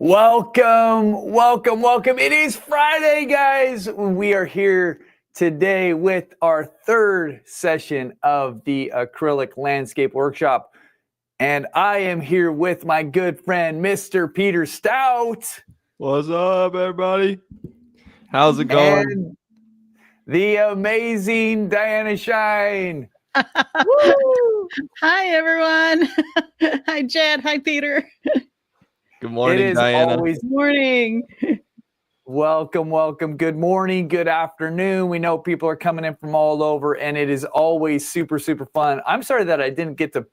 Welcome. It is Friday, guys. We are here today with our third session of the Acrylic Landscape Workshop. And I am here with my good friend, Mr. Peter Stout. What's up, everybody? How's it going? And the amazing Diana Shine. Hi, everyone. Hi, Jed. Hi, Peter. Good morning, It is Diana. always Good morning. welcome. Good morning, good afternoon. We know people are coming in from all over, and it is always super fun. I'm sorry that I didn't get to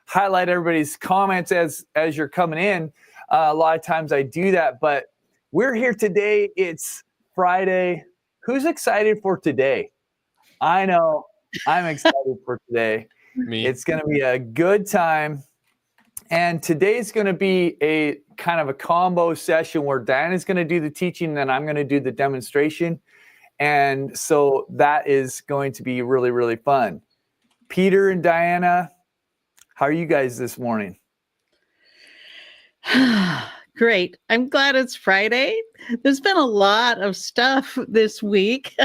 highlight everybody's comments as you're coming in. A lot of times I do that, but we're here today. It's Friday. Who's excited for today? I know I'm excited for today. Me. It's going to be a good time. And today's going to be a kind of a combo session where Diana's going to do the teaching, and then I'm going to do the demonstration. And so that is going to be really fun. Peter and Diana, how are you guys this morning? Great. I'm glad it's Friday. There's been a lot of stuff this week,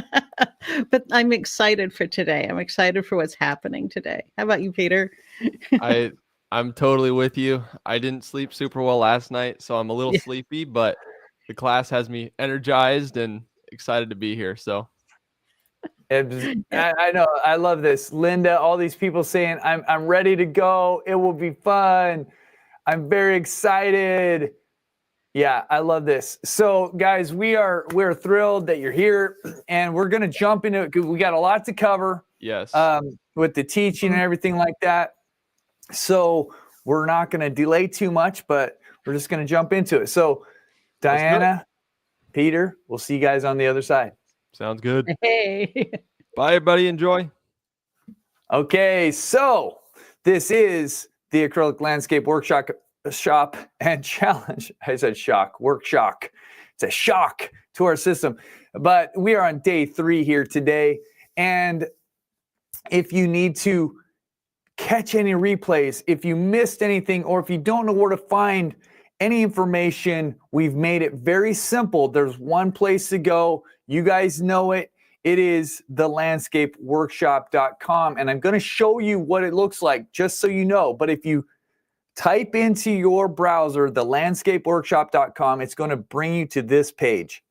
but I'm excited for today. I'm excited for what's happening today. How about you, Peter? I'm totally with you. I didn't sleep super well last night, so I'm a little sleepy, but the class has me energized and excited to be here. So I know. I love this. Linda, all these people saying, I'm ready to go. It will be fun. I'm very excited. Yeah, I love this. So, guys, we're thrilled that you're here, and we're going to jump into it because we got a lot to cover. Yes. With the teaching and everything like that. So we're not going to delay too much, but we're just going to jump into it. So, Diana, Peter, we'll see you guys on the other side. Sounds good. Hey. Bye, everybody. Enjoy. Okay, so this is the Acrylic Landscape Workshop and Challenge. I said workshop. It's a shock to our system. But we are on day 3 here today. And if you need to catch any replays, if you missed anything, or if you don't know where to find any information, we've made it very simple. There's one place to go. You guys know it. It is thelandscapeworkshop.com. And I'm going to show you what it looks like, just so you know. But if you type into your browser, thelandscapeworkshop.com, it's going to bring you to this page.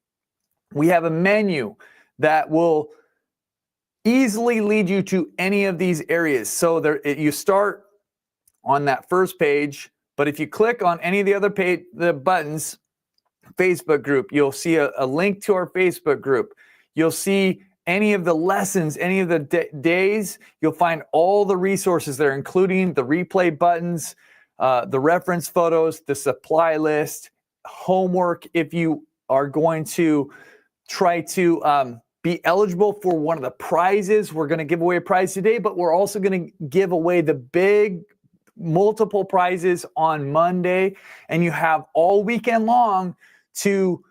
We have a menu that will easily lead you to any of these areas. So you start on that first page, but if you click on any of the other the buttons, Facebook group, you'll see a link to our Facebook group. You'll see any of the lessons, any of the days. You'll find all the resources there, including the replay buttons, the reference photos, the supply list, homework. If you are going to try to be eligible for one of the prizes, we're going to give away a prize today, but we're also going to give away the big multiple prizes on Monday. And you have all weekend long to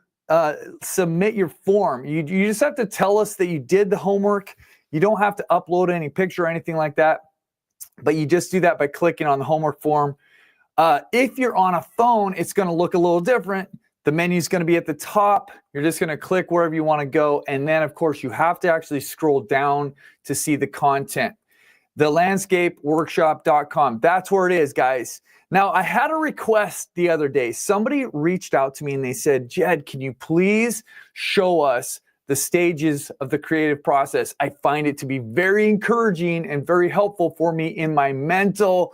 submit your form. You just have to tell us that you did the homework. You don't have to upload any picture or anything like that, but you just do that by clicking on the homework form. If you're on a phone, it's going to look a little different. The menu is going to be at the top. You're just going to click wherever you want to go. And then, of course, you have to actually scroll down to see the content. Thelandscapeworkshop.com. That's where it is, guys. Now, I had a request the other day. Somebody reached out to me and they said, Jed, can you please show us the stages of the creative process? I find it to be very encouraging and very helpful for me in my mental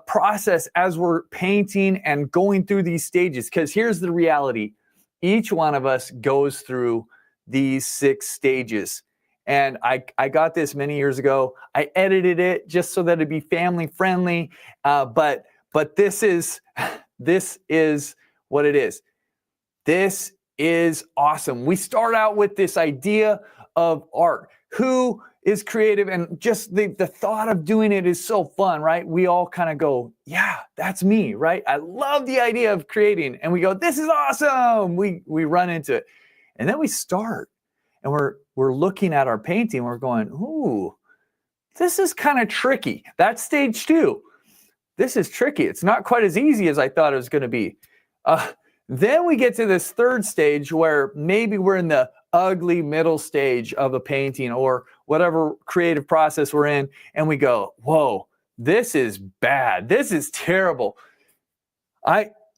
process as we're painting and going through these stages. Because here's the reality. Each one of us goes through these 6 stages. And I got this many years ago. I edited it just so that it'd be family friendly. But this is what it is. This is awesome. We start out with this idea of art. Who is creative, and just the thought of doing it is so fun, right? We all kind of go, yeah, that's me, right? I love the idea of creating, and we go, this is awesome. We run into it, and then we start, and we're looking at our painting. We're going, ooh, this is kind of tricky. That's stage 2. This is tricky. It's not quite as easy as I thought it was going to be. Then we get to this third stage where maybe we're in the ugly middle stage of a painting or whatever creative process we're in, and we go, whoa, this is bad. This is terrible.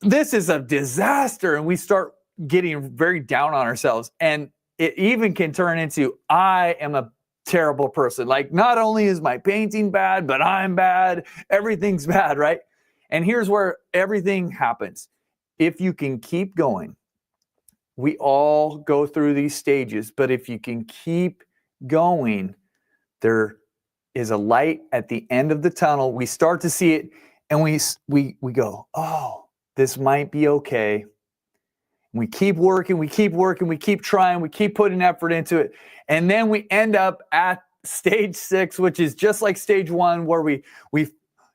This is a disaster. And we start getting very down on ourselves. And it even can turn into, I am a terrible person. Like, not only is my painting bad, but I'm bad. Everything's bad, right? And here's where everything happens. If you can keep going, we all go through these stages, but if you can keep going, there is a light at the end of the tunnel. We start to see it, and we go, oh, this might be okay. We keep working, we keep trying, we keep putting effort into it. And then we end up at stage 6, which is just like stage 1, where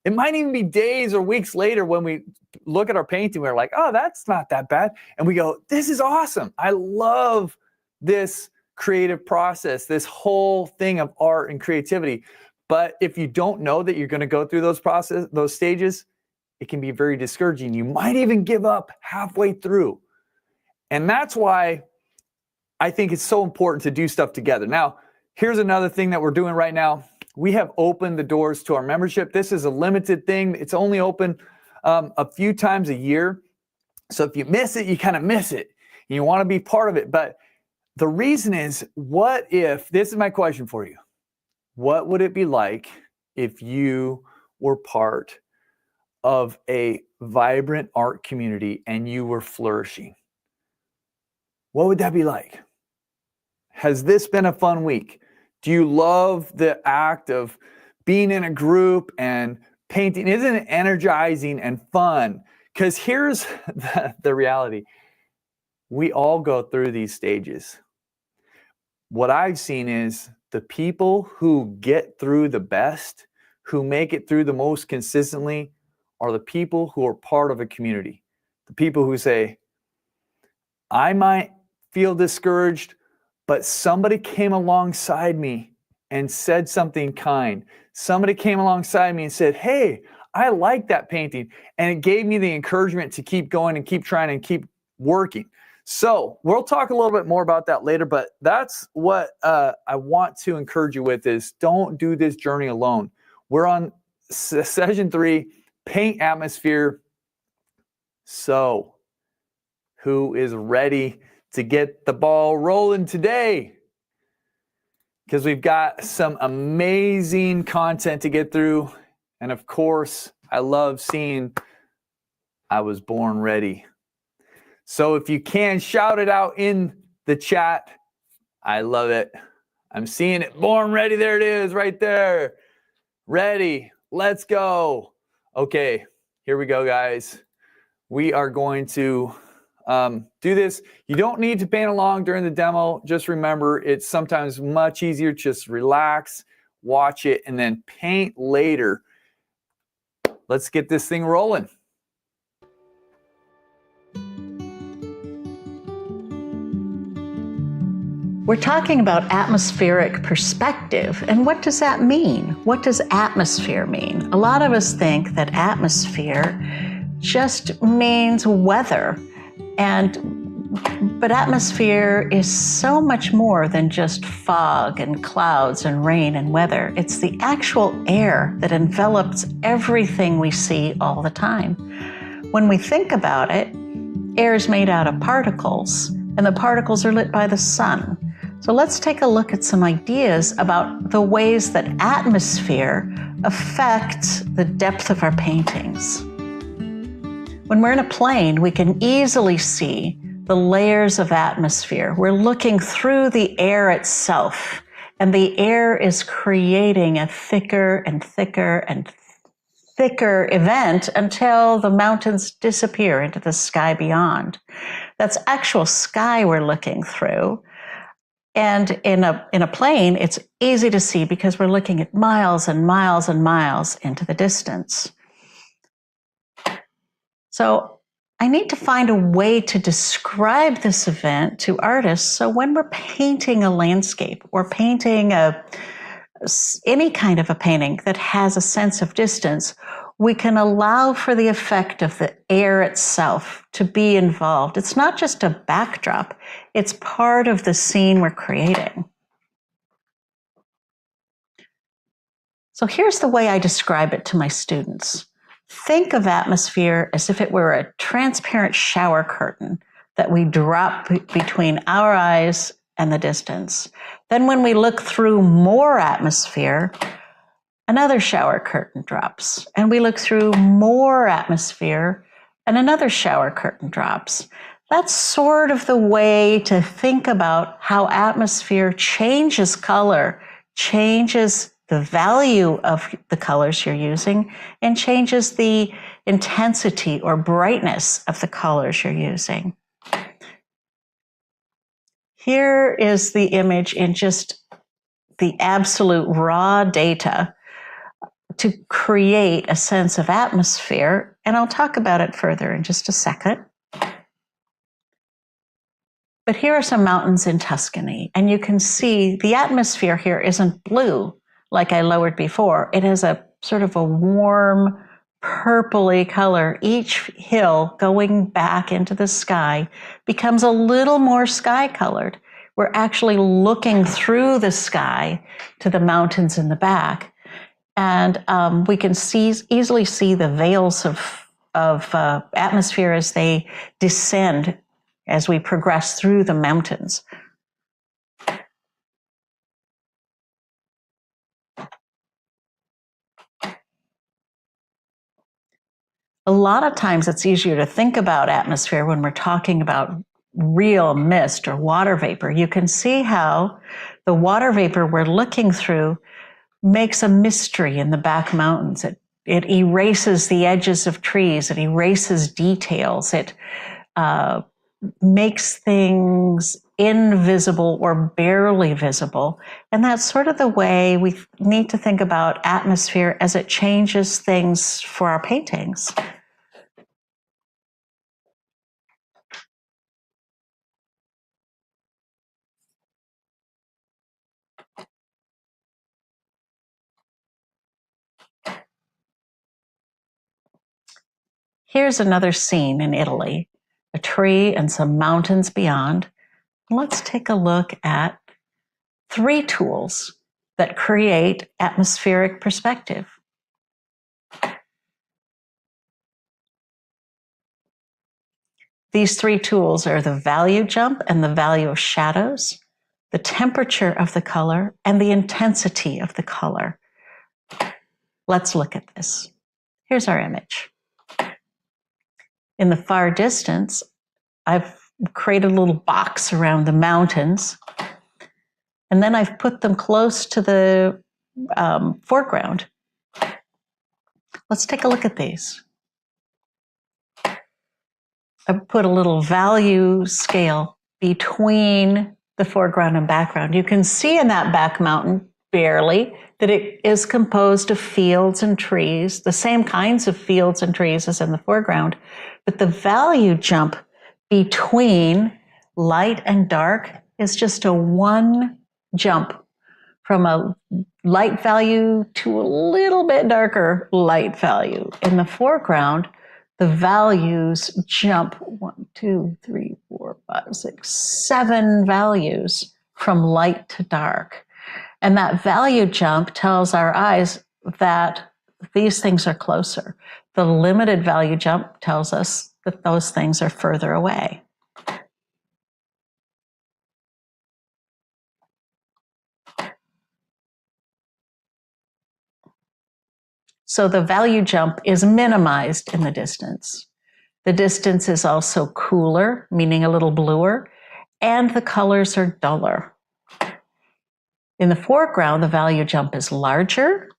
it might even be days or weeks later when we look at our painting, we're like, oh, that's not that bad. And we go, this is awesome. I love this creative process, this whole thing of art and creativity. But if you don't know that you're going to go through those stages, it can be very discouraging. You might even give up halfway through. And that's why I think it's so important to do stuff together. Now, here's another thing that we're doing right now. We have opened the doors to our membership. This is a limited thing. It's only open a few times a year. So if you miss it, you kind of miss it. You want to be part of it. But the reason is, what if, this is my question for you. What would it be like if you were part of a vibrant art community and you were flourishing? What would that be like? Has this been a fun week? Do you love the act of being in a group and painting? Isn't it energizing and fun? Because here's the reality. We all go through these stages. What I've seen is the people who get through the best, who make it through the most consistently, are the people who are part of a community. The people who say, I might feel discouraged, but somebody came alongside me and said something kind. Somebody came alongside me and said, hey, I like that painting. And it gave me the encouragement to keep going and keep trying and keep working. So we'll talk a little bit more about that later, but that's what I want to encourage you with is don't do this journey alone. We're on session 3, paint atmosphere. So who is ready to get the ball rolling today? Because we've got some amazing content to get through. And of course, I love seeing I was born ready. So if you can, shout it out in the chat. I love it. I'm seeing it. Born ready. There it is right there. Ready. Let's go. Okay, here we go, guys. We are going to do this. You don't need to paint along during the demo. Just remember, it's sometimes much easier. Just relax, watch it, and then paint later. Let's get this thing rolling. We're talking about atmospheric perspective. And what does that mean? What does atmosphere mean? A lot of us think that atmosphere just means weather. But atmosphere is so much more than just fog and clouds and rain and weather. It's the actual air that envelops everything we see all the time. When we think about it, air is made out of particles, and the particles are lit by the sun. So let's take a look at some ideas about the ways that atmosphere affects the depth of our paintings. When we're in a plane, we can easily see the layers of atmosphere. We're looking through the air itself, and the air is creating a thicker and thicker and thicker event until the mountains disappear into the sky beyond. That's actual sky we're looking through. And in a plane, it's easy to see because we're looking at miles and miles and miles into the distance. So I need to find a way to describe this event to artists. So when we're painting a landscape or painting any kind of a painting that has a sense of distance, we can allow for the effect of the air itself to be involved. It's not just a backdrop, it's part of the scene we're creating. So here's the way I describe it to my students. Think of atmosphere as if it were a transparent shower curtain that we drop between our eyes and the distance. Then when we look through more atmosphere, another shower curtain drops. And we look through more atmosphere and another shower curtain drops. That's sort of the way to think about how atmosphere changes color, changes the value of the colors you're using, and changes the intensity or brightness of the colors you're using. Here is the image in just the absolute raw data to create a sense of atmosphere, and I'll talk about it further in just a second. But here are some mountains in Tuscany, and you can see the atmosphere here isn't blue like I lowered before. It has a sort of a warm purpley color. Each hill going back into the sky becomes a little more sky colored. We're actually looking through the sky to the mountains in the back. And we can easily see the veils of atmosphere as they descend, as we progress through the mountains. A lot of times it's easier to think about atmosphere when we're talking about real mist or water vapor. You can see how the water vapor we're looking through makes a mystery in the back mountains. It erases the edges of trees. It erases details. It makes things invisible or barely visible. And that's sort of the way we need to think about atmosphere as it changes things for our paintings. Here's another scene in Italy, a tree and some mountains beyond. Let's take a look at 3 tools that create atmospheric perspective. These 3 tools are the value jump and the value of shadows, the temperature of the color, and the intensity of the color. Let's look at this. Here's our image. In the far distance, I've created a little box around the mountains, and then I've put them close to the foreground. Let's take a look at these. I've put a little value scale between the foreground and background. You can see in that back mountain, barely, that it is composed of fields and trees, the same kinds of fields and trees as in the foreground, but the value jump between light and dark is just a 1 jump from a light value to a little bit darker light value. In the foreground, the values jump 1, 2, 3, 4, 5, 6, 7 values from light to dark. And that value jump tells our eyes that these things are closer. The limited value jump tells us that those things are further away. So the value jump is minimized in the distance. The distance is also cooler, meaning a little bluer, and the colors are duller. In the foreground, the value jump is larger.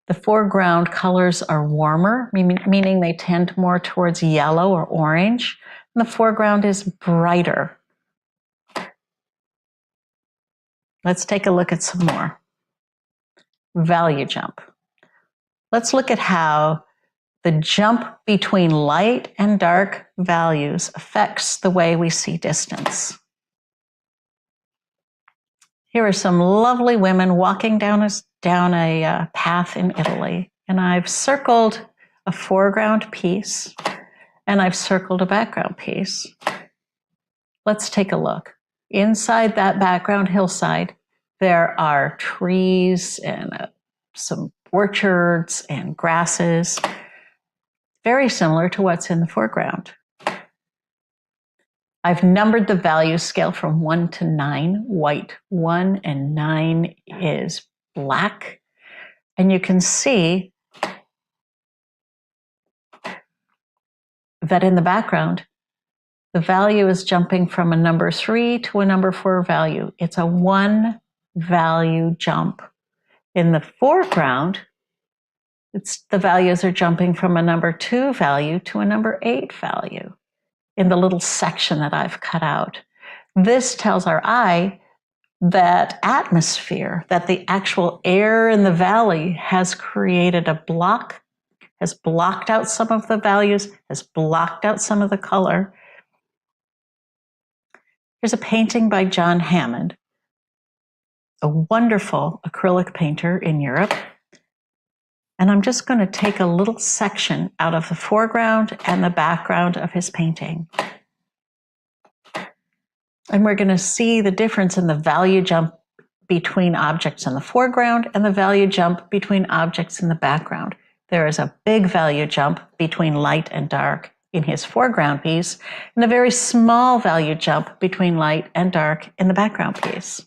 The foreground colors are warmer, meaning they tend more towards yellow or orange. And the foreground is brighter. Let's take a look at some more. Value jump. Let's look at how the jump between light and dark values affects the way we see distance. Here are some lovely women walking down a path in Italy. And I've circled a foreground piece and I've circled a background piece. Let's take a look. Inside that background hillside, there are trees and some orchards and grasses, very similar to what's in the foreground. I've numbered the value scale from 1 to 9, white 1 and 9 is black. And you can see that in the background, the value is jumping from a number 3 to a number 4 value. It's a 1 value jump. In the foreground, the values are jumping from a number 2 value to a number 8 value in the little section that I've cut out. This tells our eye that atmosphere, that the actual air in the valley has created a block, has blocked out some of the values, has blocked out some of the color. Here's a painting by John Hammond, a wonderful acrylic painter in Europe. And I'm just going to take a little section out of the foreground and the background of his painting. And we're going to see the difference in the value jump between objects in the foreground and the value jump between objects in the background. There is a big value jump between light and dark in his foreground piece, and a very small value jump between light and dark in the background piece.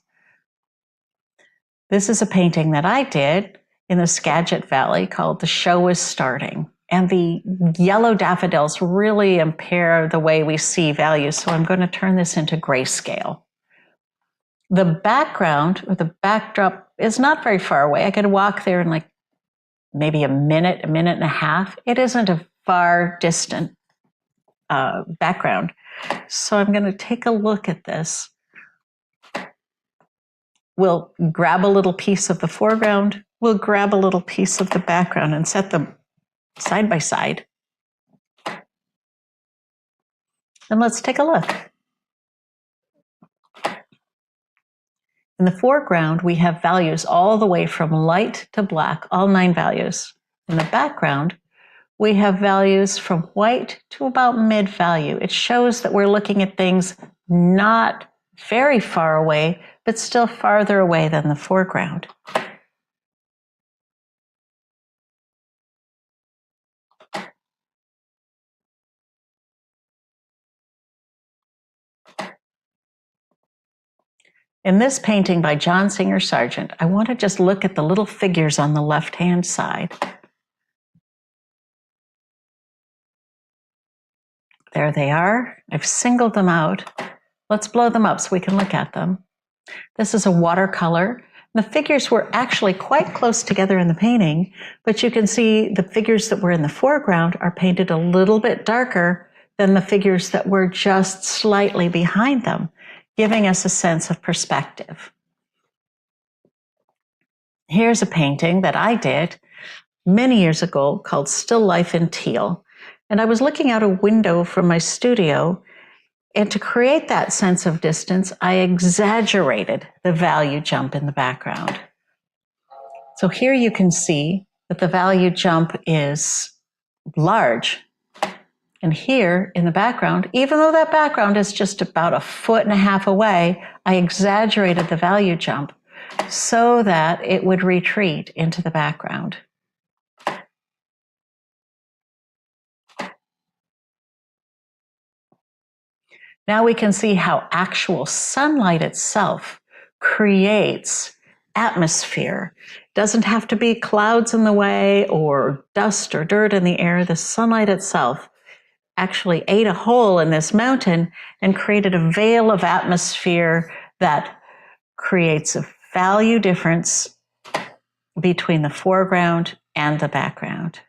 This is a painting that I did in the Skagit Valley called The Show Is Starting. And the yellow daffodils really impair the way we see values, so I'm going to turn this into grayscale. The background, or the backdrop, is not very far away. I could walk there in like maybe a minute and a half. It isn't a far distant background. So I'm going to take a look at this. We'll grab a little piece of the foreground. We'll grab a little piece of the background and set them side by side. And let's take a look. In the foreground, we have values all the way from light to black, all 9 values. In the background, we have values from white to about mid-value. It shows that we're looking at things not very far away, but still farther away than the foreground. In this painting by John Singer Sargent, I want to just look at the little figures on the left-hand side. There they are. I've singled them out. Let's blow them up so we can look at them. This is a watercolor. The figures were actually quite close together in the painting, but you can see the figures that were in the foreground are painted a little bit darker than the figures that were just slightly behind them, giving us a sense of perspective. Here's a painting that I did many years ago called Still Life in Teal. And I was looking out a window from my studio, and to create that sense of distance, I exaggerated the value jump in the background. So here you can see that the value jump is large. And here in the background, even though that background is just about 1.5 feet away, I exaggerated the value jump so that it would retreat into the background. Now we can see how actual sunlight itself creates atmosphere. It doesn't have to be clouds in the way or dust or dirt in the air. The sunlight itself actually ate a hole in this mountain and created a veil of atmosphere that creates a value difference between the foreground and the background.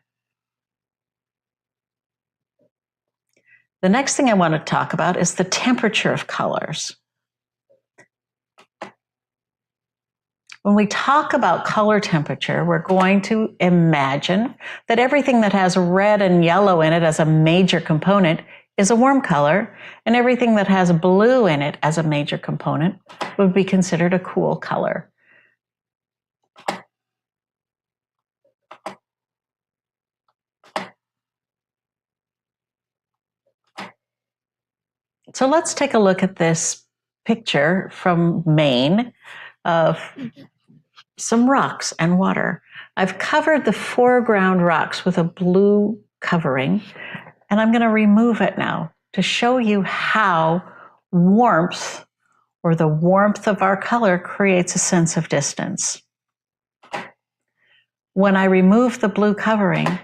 The next thing I want to talk about is the temperature of colors. When we talk about color temperature, we're going to imagine that everything that has red and yellow in it as a major component is a warm color, and everything that has blue in it as a major component would be considered a cool color. So let's take a look at this picture from Maine of some rocks and water. I've covered the foreground rocks with a blue covering, and I'm going to remove it now to show you how warmth, or the warmth of our color, creates a sense of distance. When I remove the blue covering,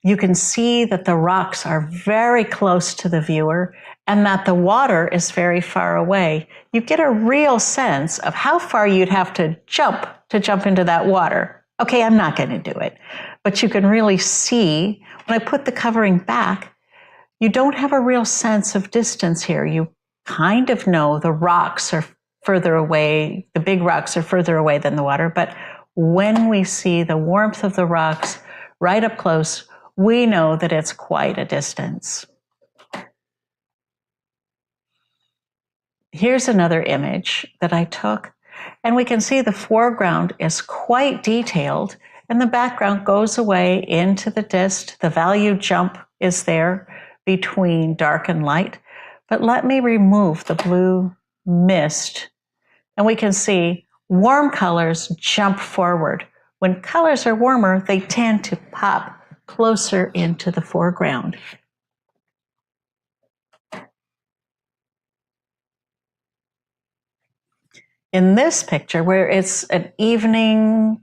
you can see that the rocks are very close to the viewer and that the water is very far away. You get a real sense of how far you'd have to jump into that water. Okay, I'm not going to do it, but you can really see when I put the covering back, you don't have a real sense of distance here. You kind of know the rocks are further away, the big rocks are further away than the water, but when we see the warmth of the rocks right up close, we know that it's quite a distance. Here's another image that I took, and we can see the foreground is quite detailed, and the background goes away into the dist. The value jump is there between dark and light. But let me remove the blue mist, and we can see warm colors jump forward. When colors are warmer, they tend to pop closer into the foreground. In this picture, where it's an evening,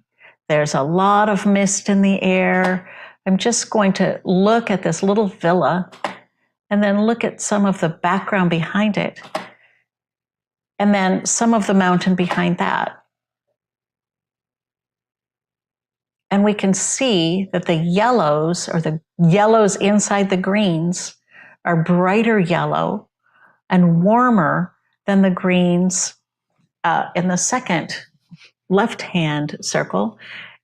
there's a lot of mist in the air, I'm just going to look at this little villa and then look at some of the background behind it, and then some of the mountain behind that. And we can see that the yellows, or the yellows inside the greens, are brighter yellow and warmer than the greens in the second left-hand circle.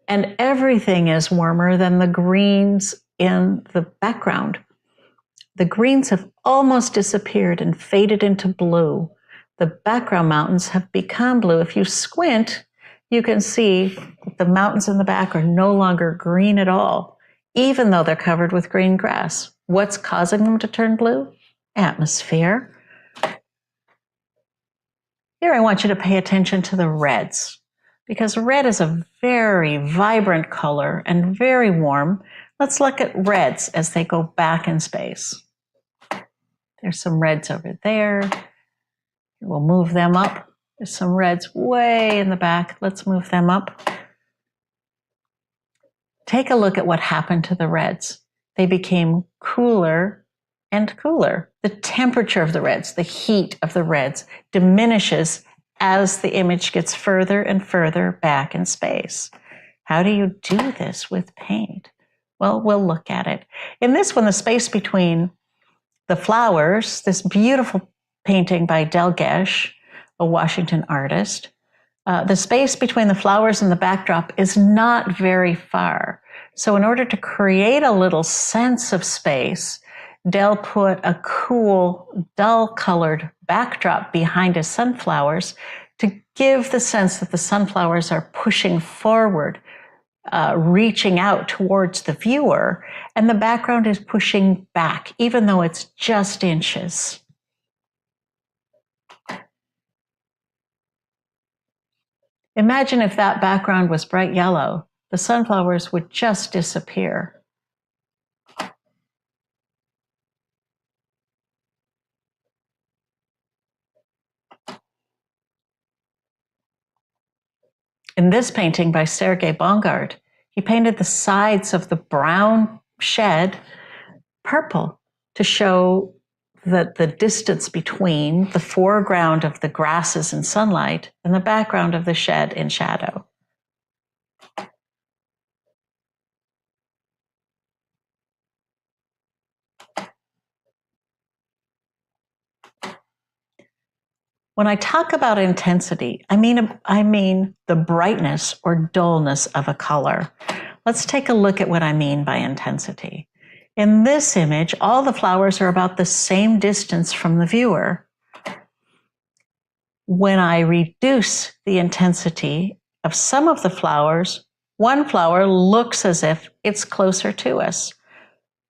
And everything is warmer than the greens in the background. The greens have almost disappeared and faded into blue. The background mountains have become blue. If you squint, you can see that the mountains in the back are no longer green at all, even though they're covered with green grass. What's causing them to turn blue? Atmosphere. Here I want you to pay attention to the reds, because red is a very vibrant color and very warm. Let's look at reds as they go back in space. There's some reds over there. We'll move them up. There's some reds way in the back. Let's move them up. Take a look at what happened to the reds. They became cooler and cooler. The temperature of the reds, the heat of the reds, diminishes as the image gets further and further back in space. How do you do this with paint? Well, we'll look at it. In this one, the space between the flowers, this beautiful painting by Delgesh, a Washington artist, the space between the flowers and the backdrop is not very far. So in order to create a little sense of space, Del put a cool, dull-colored backdrop behind his sunflowers to give the sense that the sunflowers are pushing forward, reaching out towards the viewer, and the background is pushing back, even though it's just inches. Imagine if that background was bright yellow, the sunflowers would just disappear. In this painting by Sergei Bongard, he painted the sides of the brown shed purple to show that the distance between the foreground of the grasses in sunlight and the background of the shed in shadow. When I talk about intensity, I mean the brightness or dullness of a color. Let's take a look at what I mean by intensity. In this image, all the flowers are about the same distance from the viewer. When I reduce the intensity of some of the flowers, one flower looks as if it's closer to us.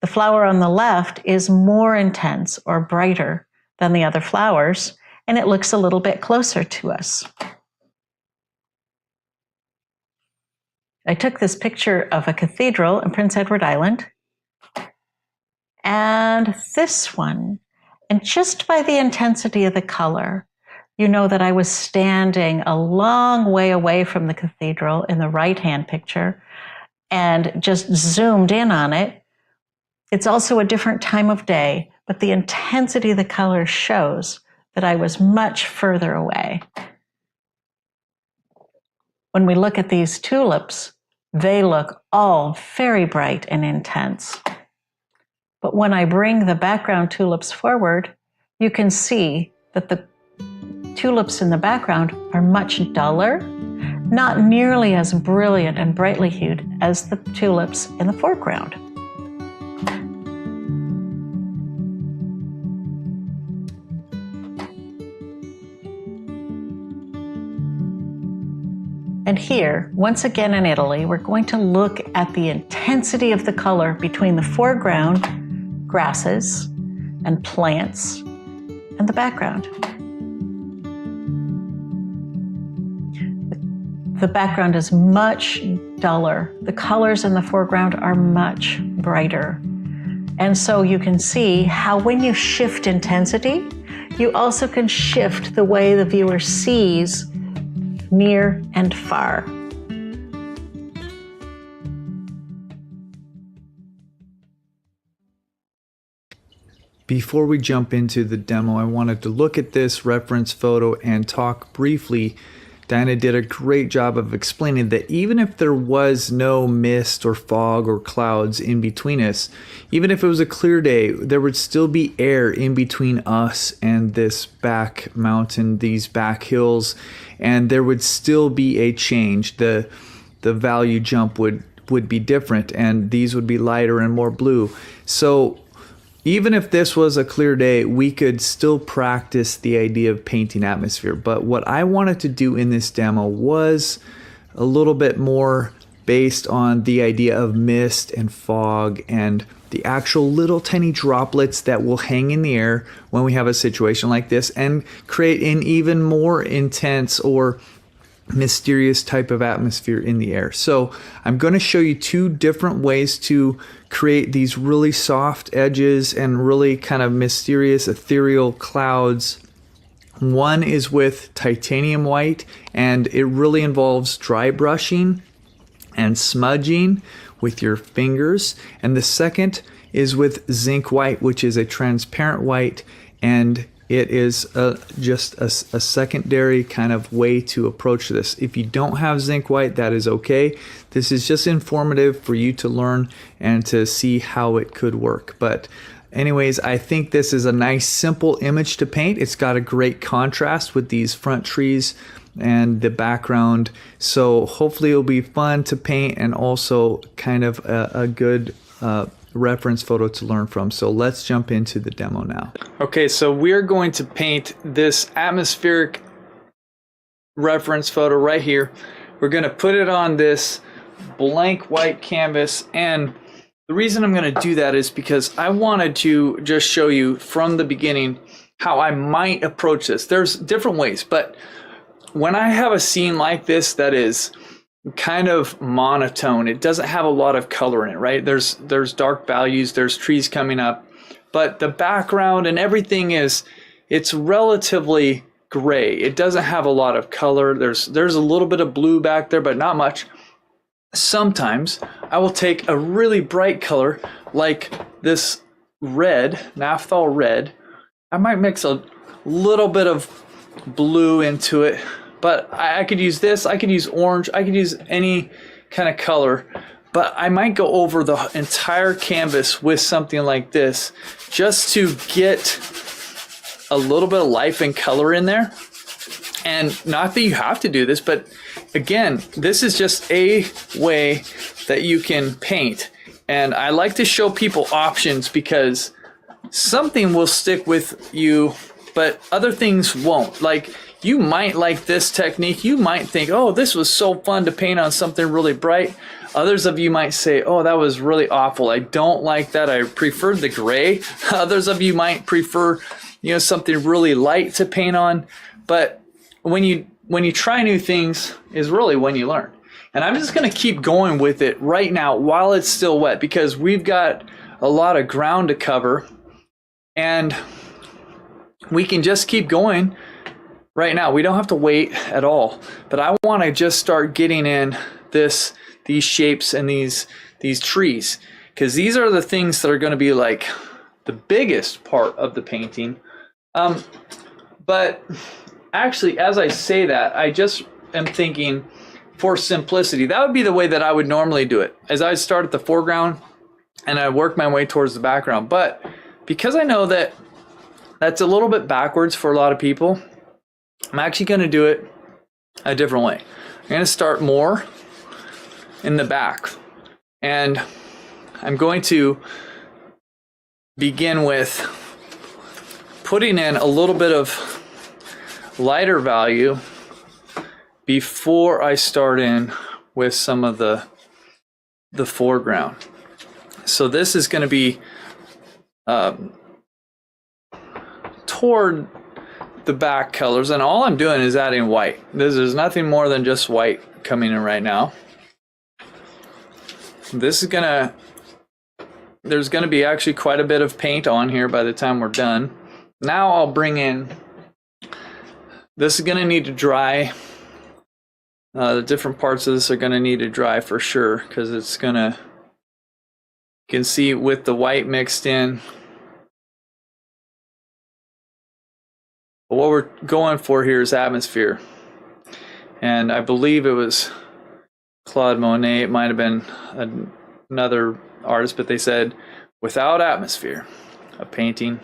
The flower on the left is more intense or brighter than the other flowers, and it looks a little bit closer to us. I took this picture of a cathedral in Prince Edward Island and this one. And just by the intensity of the color, you know that I was standing a long way away from the cathedral in the right-hand picture and just zoomed in on it. It's also a different time of day, but the intensity of the color shows that I was much further away. When we look at these tulips, they look all very bright and intense. But when I bring the background tulips forward, you can see that the tulips in the background are much duller, not nearly as brilliant and brightly hued as the tulips in the foreground. And here, once again in Italy, we're going to look at the intensity of the color between the foreground, grasses and plants, and the background. The background is much duller. The colors in the foreground are much brighter. And so you can see how when you shift intensity, you also can shift the way the viewer sees near and far. Before we jump into the demo, I wanted to look at this reference photo and talk briefly. Diana did a great job of explaining that even if there was no mist or fog or clouds in between us, even if it was a clear day, there would still be air in between us and this back mountain, these back hills, and there would still be a change. The value jump would be different, and these would be lighter and more blue. So even if this was a clear day, we could still practice the idea of painting atmosphere. But what I wanted to do in this demo was a little bit more based on the idea of mist and fog and the actual little tiny droplets that will hang in the air when we have a situation like this and create an even more intense or mysterious type of atmosphere in the air. So I'm going to show you two different ways to create these really soft edges and really kind of mysterious ethereal clouds. One is with titanium white, and it really involves dry brushing and smudging with your fingers. And the second is with zinc white, which is a transparent white, and it is just a secondary kind of way to approach this. If you don't have zinc white, that is okay. This is just informative for you to learn and to see how it could work. But anyways, I think this is a nice simple image to paint. It's got a great contrast with these front trees and the background. So hopefully it'll be fun to paint and also kind of a good reference photo to learn from. So let's jump into the demo now. Okay, so we're going to paint this atmospheric reference photo right here. We're going to put it on this blank white canvas, and the reason I'm going to do that is because I wanted to just show you from the beginning how I might approach this. There's different ways, but when I have a scene like this that is kind of monotone, it doesn't have a lot of color in it, right? There's dark values, there's trees coming up, but the background and everything it's relatively gray. It doesn't have a lot of color. There's a little bit of blue back there, but not much. Sometimes I will take a really bright color like this red, naphthol red. I might mix a little bit of blue into it, but I could use this, I could use orange, I could use any kind of color, but I might go over the entire canvas with something like this just to get a little bit of life and color in there. And not that you have to do this, but again, this is just a way that you can paint. And I like to show people options because something will stick with you, but other things won't. Like, you might like this technique. You might think, oh, this was so fun to paint on something really bright. Others of you might say, oh, that was really awful. I don't like that. I preferred the gray. Others of you might prefer, something really light to paint on. But when you try new things is really when you learn. And I'm just going to keep going with it right now while it's still wet, because we've got a lot of ground to cover, and we can just keep going right now. We don't have to wait at all. But I want to just start getting in these shapes and these trees, because these are the things that are going to be like the biggest part of the painting. But actually, as I say that, I just am thinking, for simplicity, that would be the way that I would normally do it, as I start at the foreground and I work my way towards the background. But because I know that that's a little bit backwards for a lot of people, I'm actually going to do it a different way. I'm going to start more in the back, and I'm going to begin with putting in a little bit of lighter value before I start in with some of the foreground. So this is going to be toward the back colors, and all I'm doing is adding white. There's nothing more than just white coming in right now. There's gonna be actually quite a bit of paint on here by the time we're done. Now I'll bring in, this is gonna need to dry. The different parts of this are gonna need to dry for sure, because it's gonna, you can see with the white mixed in. But what we're going for here is atmosphere. And I believe it was Claude Monet, it might have been another artist, but they said, without atmosphere, a painting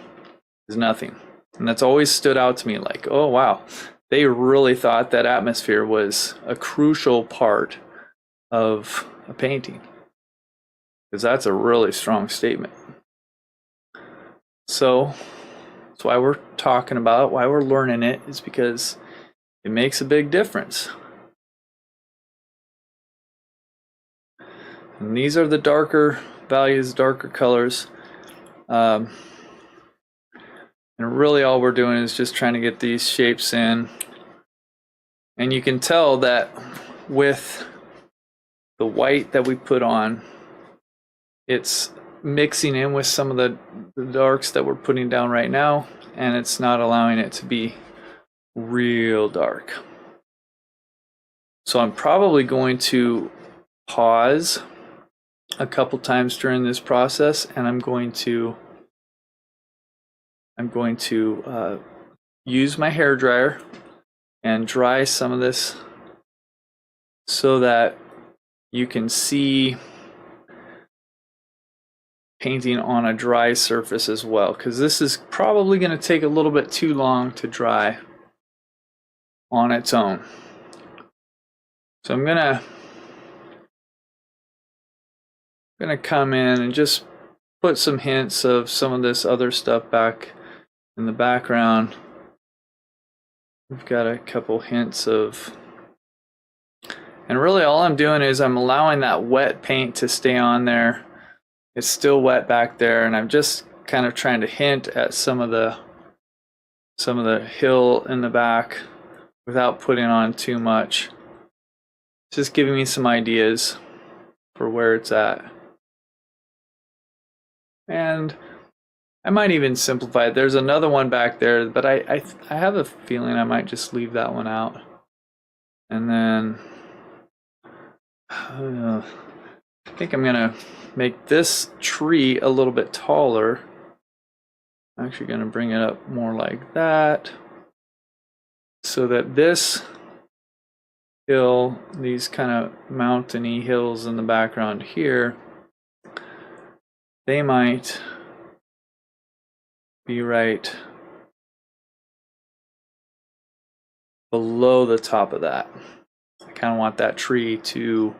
is nothing. And that's always stood out to me, like, oh wow, they really thought that atmosphere was a crucial part of a painting, because that's a really strong statement. So that's why we're talking about it, why we're learning it, is because it makes a big difference. And these are the darker values, darker colors. And really all we're doing is just trying to get these shapes in. And you can tell that with the white that we put on, it's mixing in with some of the darks that we're putting down right now, and it's not allowing it to be real dark. So I'm probably going to pause a couple times during this process, and I'm going to use my hair dryer and dry some of this so that you can see painting on a dry surface as well, because this is probably going to take a little bit too long to dry on its own. So I'm gonna come in and just put some hints of some of this other stuff back in the background. We've got a couple hints of, and really all I'm doing is I'm allowing that wet paint to stay on there. It's still wet back there, and I'm just kind of trying to hint at some of the hill in the back without putting on too much. Just giving me some ideas for where it's at. And I might even simplify it. There's another one back there, but I have a feeling I might just leave that one out. And then I think I'm gonna make this tree a little bit taller. I'm actually gonna bring it up more like that, so that this hill, these kind of mountainy hills in the background here, they might be right below the top of that. I kind of want that tree to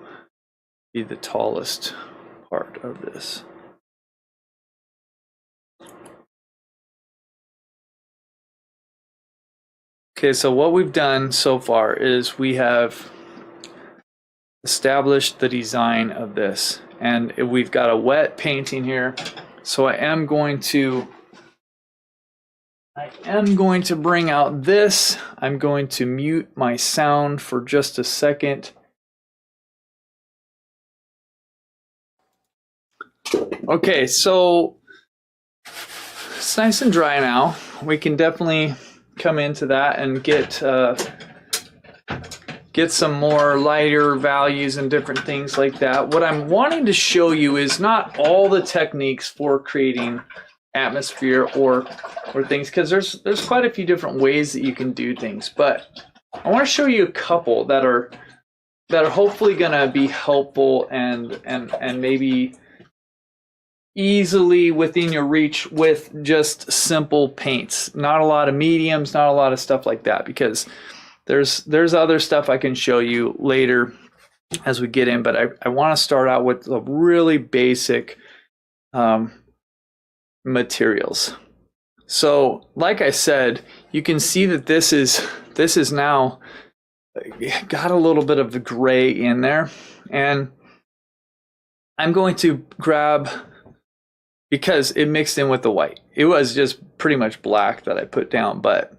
be the tallest part of this. Okay, so what we've done so far is we have establish the design of this. And we've got a wet painting here. So I am going to bring out this. I'm going to mute my sound for just a second. Okay, so it's nice and dry now. We can definitely come into that and get some more lighter values and different things like that. What I'm wanting to show you is not all the techniques for creating atmosphere or things, because there's quite a few different ways that you can do things, but I want to show you a couple that are hopefully going to be helpful and maybe easily within your reach with just simple paints. Not a lot of mediums, not a lot of stuff like that, because there's other stuff I can show you later as we get in, but I want to start out with the really basic materials. So like I said, you can see that this is now got a little bit of the gray in there, and I'm going to grab, because it mixed in with the white. It was just pretty much black that I put down, but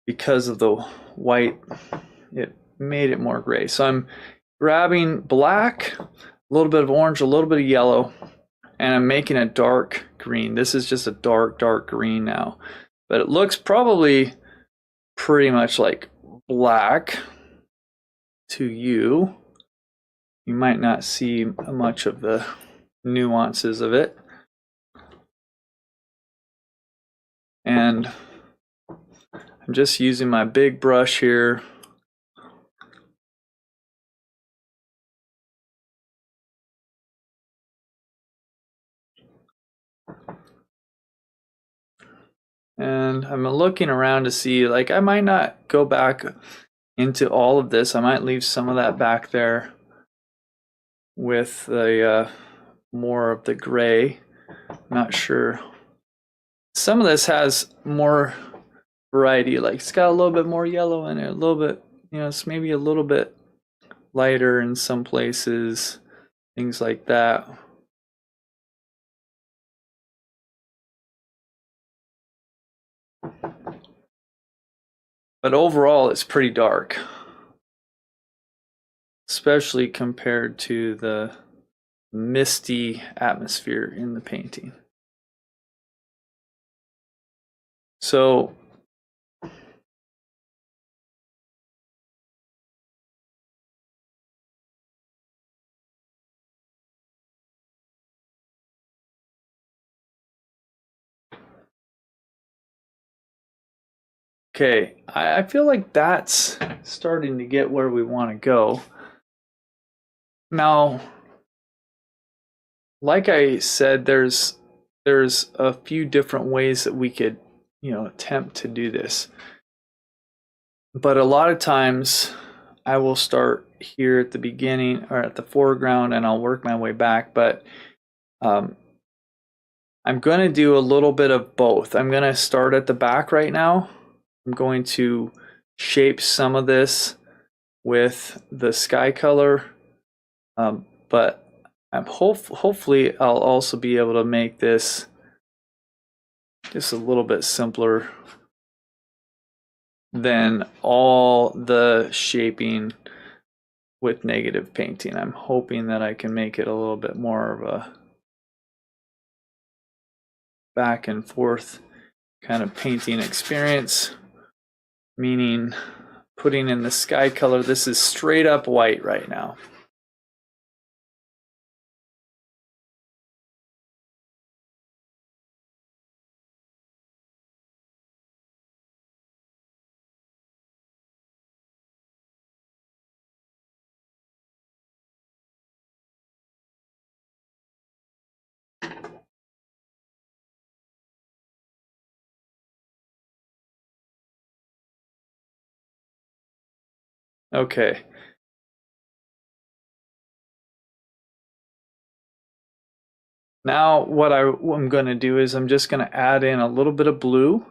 because of the white, it made it more gray. So I'm grabbing black, a little bit of orange, a little bit of yellow, and I'm making a dark green. This is just a dark green now, but it looks probably pretty much like black to you. You might not see much of the nuances of it. And I'm just using my big brush here. And I'm looking around to see, like, I might not go back into all of this. I might leave some of that back there with the more of the gray. Not sure. Some of this has more variety, like it's got a little bit more yellow in it, a little bit, it's maybe a little bit lighter in some places, things like that. But overall, it's pretty dark, especially compared to the misty atmosphere in the painting. So okay, I feel like that's starting to get where we want to go. Now, like I said, there's a few different ways that we could, attempt to do this. But a lot of times I will start here at the beginning or at the foreground and I'll work my way back, but I'm going to do a little bit of both. I'm going to start at the back right now. I'm going to shape some of this with the sky color, but hopefully I'll also be able to make this just a little bit simpler than all the shaping with negative painting. I'm hoping that I can make it a little bit more of a back and forth kind of painting experience, meaning putting in the sky color. This is straight up white right now. Okay. Now what I'm going to do is I'm just going to add in a little bit of blue.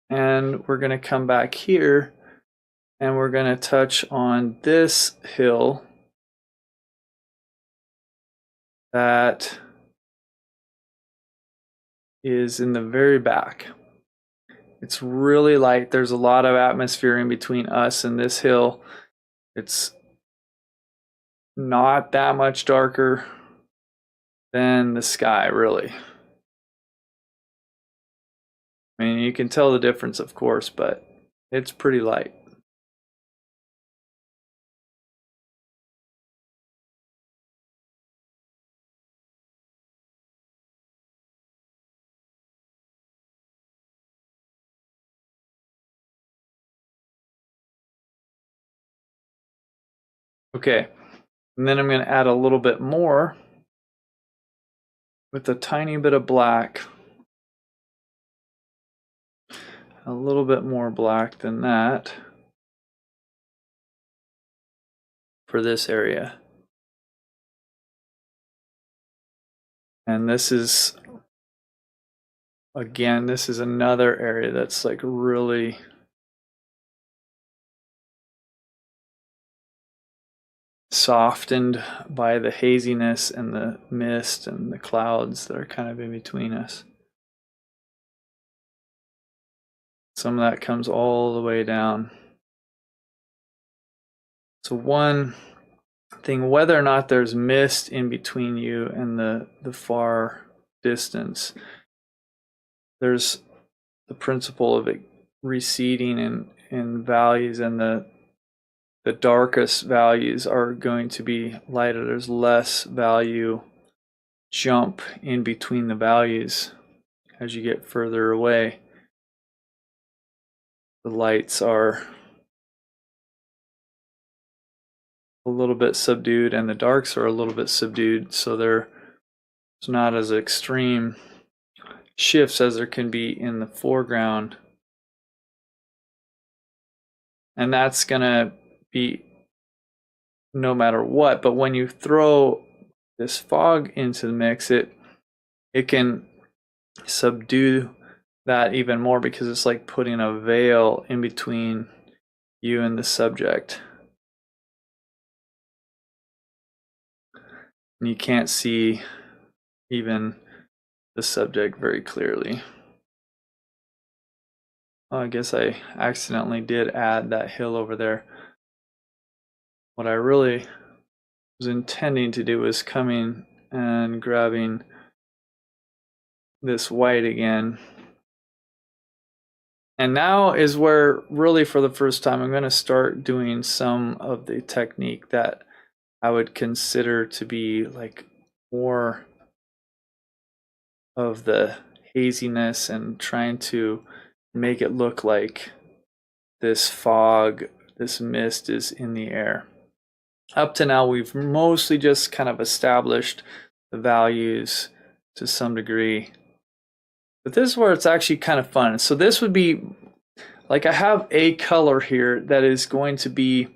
And we're going to come back here and we're going to touch on this hill that is in the very back. It's really light. There's a lot of atmosphere in between us and this hill. It's not that much darker than the sky, really. I mean, you can tell the difference, of course, but it's pretty light. Okay, and then I'm going to add a little bit more with a tiny bit of black. A little bit more black than that for this area. And this is, again, this is another area that's like really softened by the haziness and the mist and the clouds that are kind of in between us. Some of that comes all the way down. So one thing, whether or not there's mist in between you and the far distance, there's the principle of it receding in values, and the darkest values are going to be lighter. There's less value jump in between the values as you get further away. The lights are a little bit subdued and the darks are a little bit subdued, so there's not as extreme shifts as there can be in the foreground. And that's gonna be no matter what, but when you throw this fog into the mix, it can subdue that even more, because it's like putting a veil in between you and the subject. And you can't see even the subject very clearly. Oh, I guess I accidentally did add that hill over there. What I really was intending to do was coming and grabbing this white again. And now is where really for the first time I'm going to start doing some of the technique that I would consider to be like more of the haziness and trying to make it look like this fog, this mist is in the air. Up to now, we've mostly just kind of established the values to some degree. But this is where it's actually kind of fun. So this would be, like, I have a color here that is going to be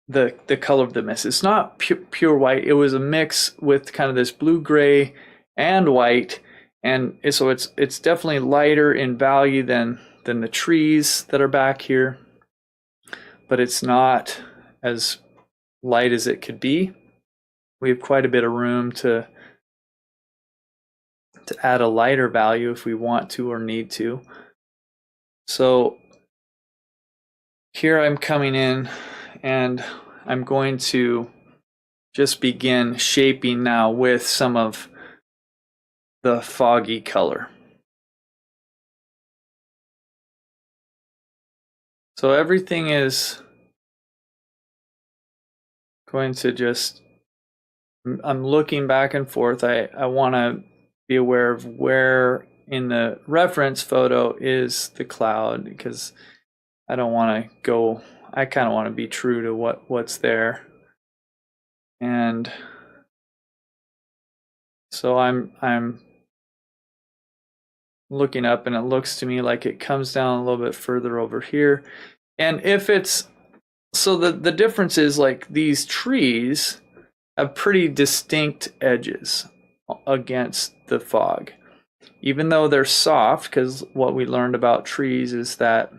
the color of the mist. It's not pure white. It was a mix with kind of this blue-gray and white. And so it's definitely lighter in value than the trees that are back here. But it's not as light as it could be. We have quite a bit of room to add a lighter value if we want to or need to. So here I'm coming in and I'm going to just begin shaping now with some of the foggy color. So everything is going to just, I'm looking back and forth. I want to be aware of where in the reference photo is the cloud, because I don't want to go, I kind of want to be true to what's there. And so I'm looking up and it looks to me like it comes down a little bit further over here. And if it's, so the difference is, like, these trees have pretty distinct edges against the fog, even though they're soft, because what we learned about trees is that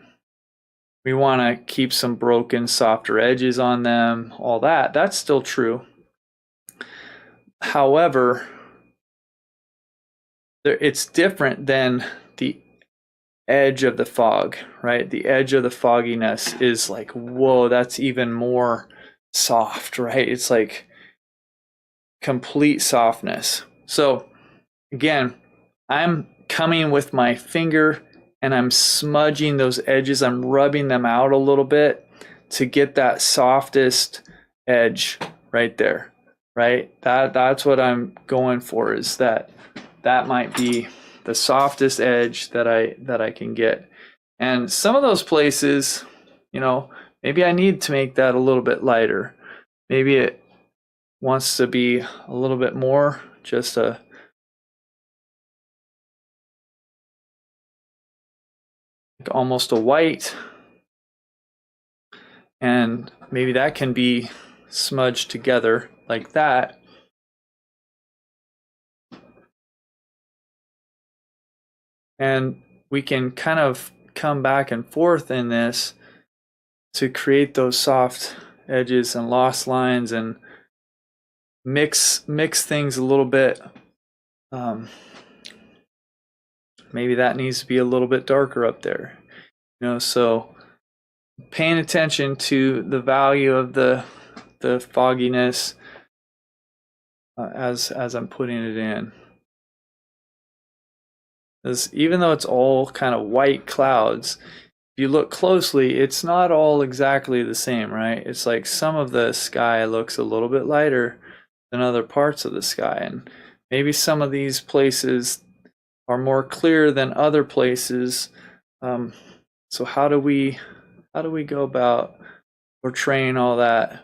We want to keep some broken, softer edges on them, all that. That's still true. However, it's different than the edge of the fog, right? The edge of the fogginess is like, whoa, that's even more soft, right? It's like complete softness. So again, I'm coming with my finger and I'm smudging those edges. I'm rubbing them out a little bit to get that softest edge right there, right? That's what I'm going for, is that might be the softest edge that I can get. And some of those places, you know, maybe I need to make that a little bit lighter. Maybe it wants to be a little bit more just almost a white, and maybe that can be smudged together like that. And we can kind of come back and forth in this to create those soft edges and lost lines and mix things a little bit. Maybe that needs to be a little bit darker up there, you know. So paying attention to the value of the fogginess as I'm putting it in. As even though it's all kind of white clouds, if you look closely, it's not all exactly the same, right? It's like some of the sky looks a little bit lighter than other parts of the sky, and maybe some of these places are more clear than other places. So how do we go about portraying all that?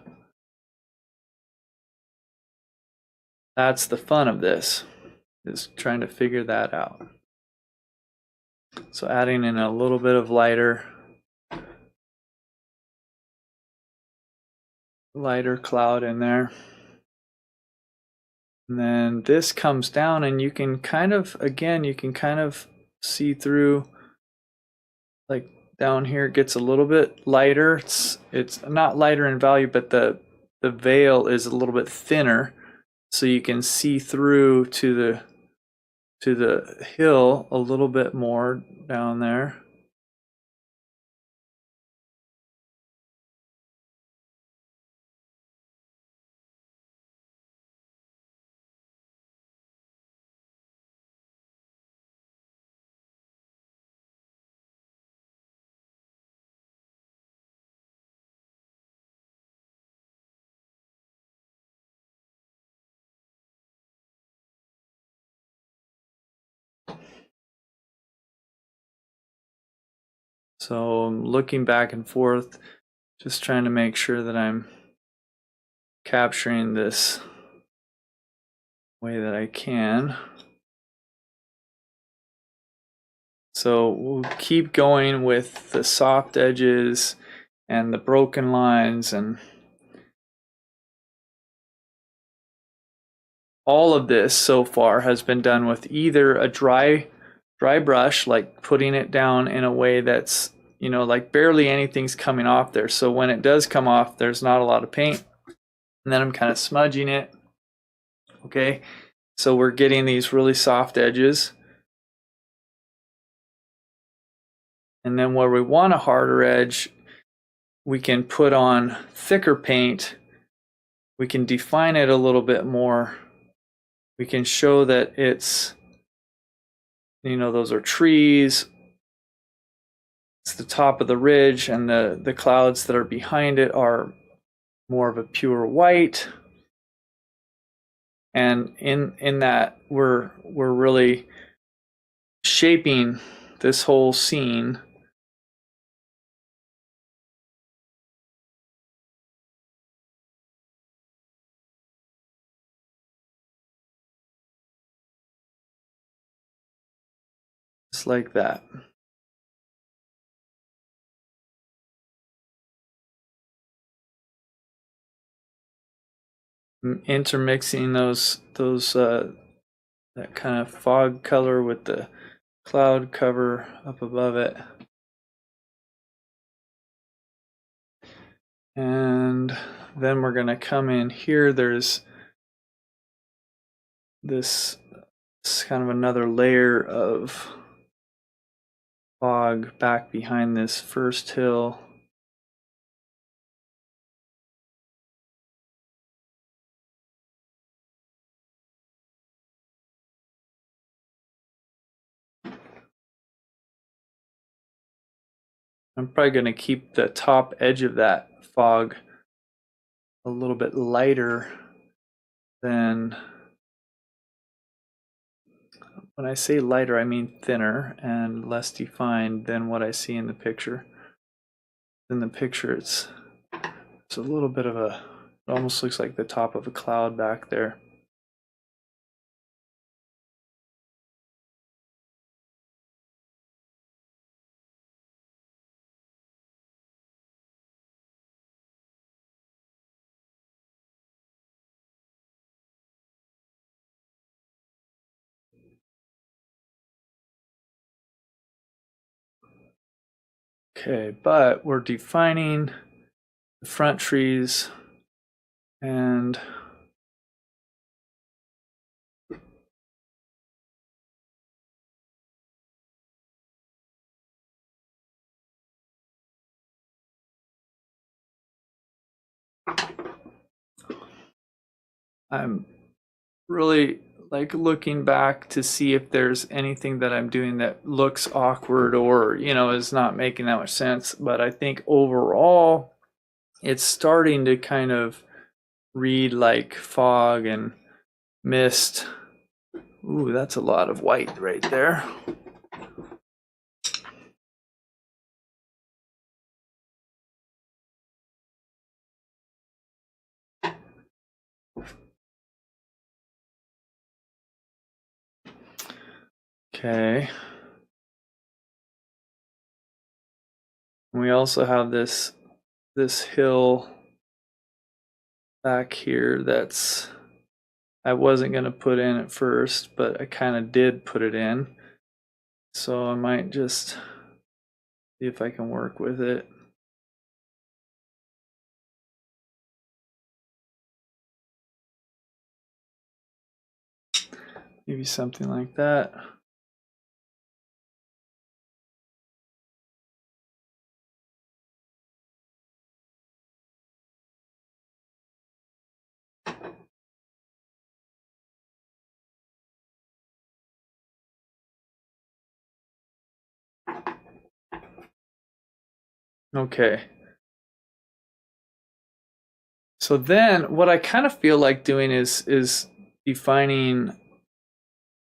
That's the fun of this, is trying to figure that out. So adding in a little bit of lighter cloud in there. And then this comes down and you can kind of, again, you can kind of see through, like down here it gets a little bit lighter. It's not lighter in value, but the veil is a little bit thinner, so you can see through to the hill a little bit more down there. So I'm looking back and forth, just trying to make sure that I'm capturing this way that I can. So we'll keep going with the soft edges and the broken lines, and all of this so far has been done with either a dry brush, like putting it down in a way that's, you know, like barely anything's coming off there. So when it does come off, there's not a lot of paint. And then I'm kind of smudging it. Okay, so we're getting these really soft edges. And then where we want a harder edge, we can put on thicker paint. We can define it a little bit more. We can show that it's, you know, those are trees. It's the top of the ridge, and the clouds that are behind it are more of a pure white. And in that, we're really shaping this whole scene. Just like that. Intermixing those that kind of fog color with the cloud cover up above it. And then we're going to come in here. There's this kind of another layer of fog back behind this first hill. I'm probably going to keep the top edge of that fog a little bit lighter than, when I say lighter, I mean thinner and less defined than what I see in the picture. In the picture, it's a little bit of a, it almost looks like the top of a cloud back there. Okay, but we're defining the front trees, and I'm really like looking back to see if there's anything that I'm doing that looks awkward or, is not making that much sense. But I think overall, it's starting to kind of read like fog and mist. Ooh, that's a lot of white right there. Okay. We also have this hill back here that's, I wasn't going to put in at first, but I kind of did put it in. So I might just see if I can work with it. Maybe something like that. Okay. So then what I kind of feel like doing is defining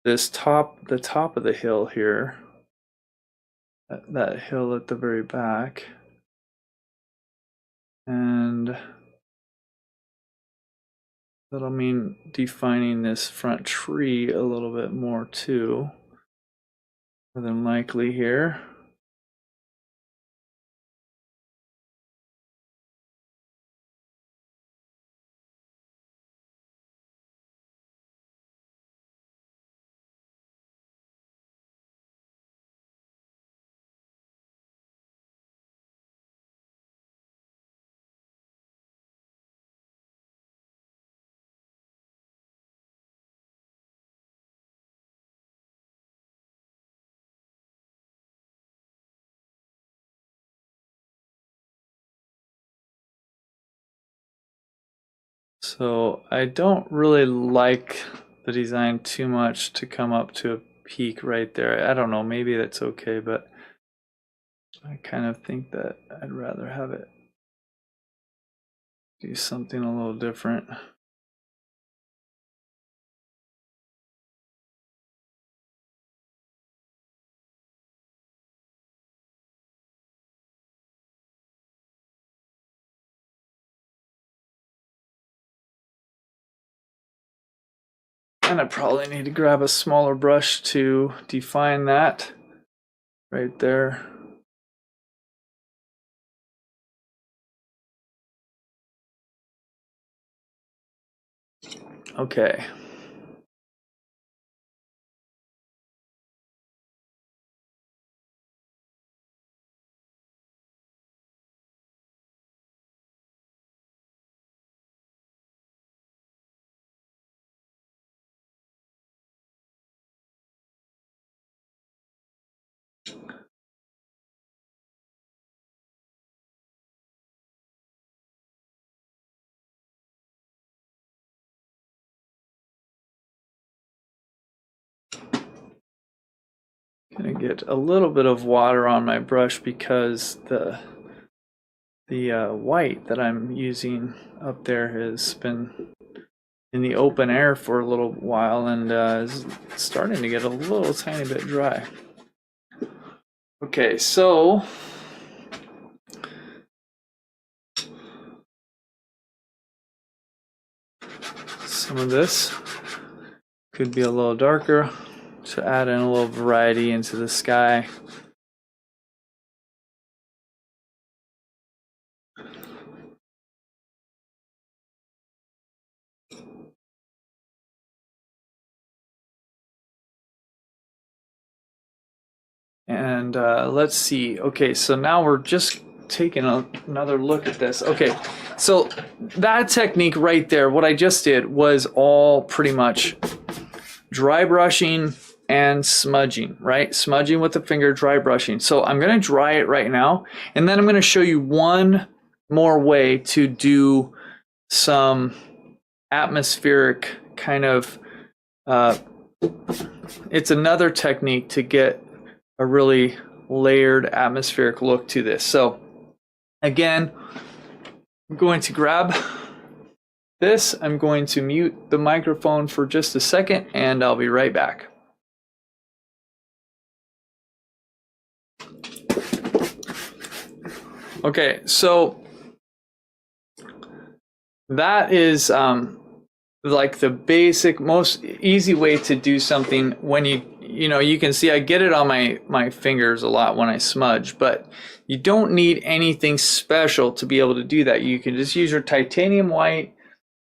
this the top of the hill here. That hill at the very back. And that'll mean defining this front tree a little bit more too, more than likely here. So I don't really like the design too much to come up to a peak right there. I don't know, maybe that's okay, but I kind of think that I'd rather have it do something a little different. And I probably need to grab a smaller brush to define that right there. Okay. Gonna get a little bit of water on my brush because the white that I'm using up there has been in the open air for a little while and is starting to get a little tiny bit dry. Okay, so some of this could be a little darker to add in a little variety into the sky. And let's see. Okay, so now we're just taking another look at this. Okay, so that technique right there, what I just did was all pretty much dry brushing and smudging, right? Smudging with the finger, dry brushing. So I'm going to dry it right now, and then I'm going to show you one more way to do some atmospheric kind of, it's another technique to get a really layered atmospheric look to this. So again, I'm going to grab this. I'm going to mute the microphone for just a second and I'll be right back. Okay, so that is like the basic, most easy way to do something when you can see I get it on my fingers a lot when I smudge, but you don't need anything special to be able to do that. You can just use your titanium white,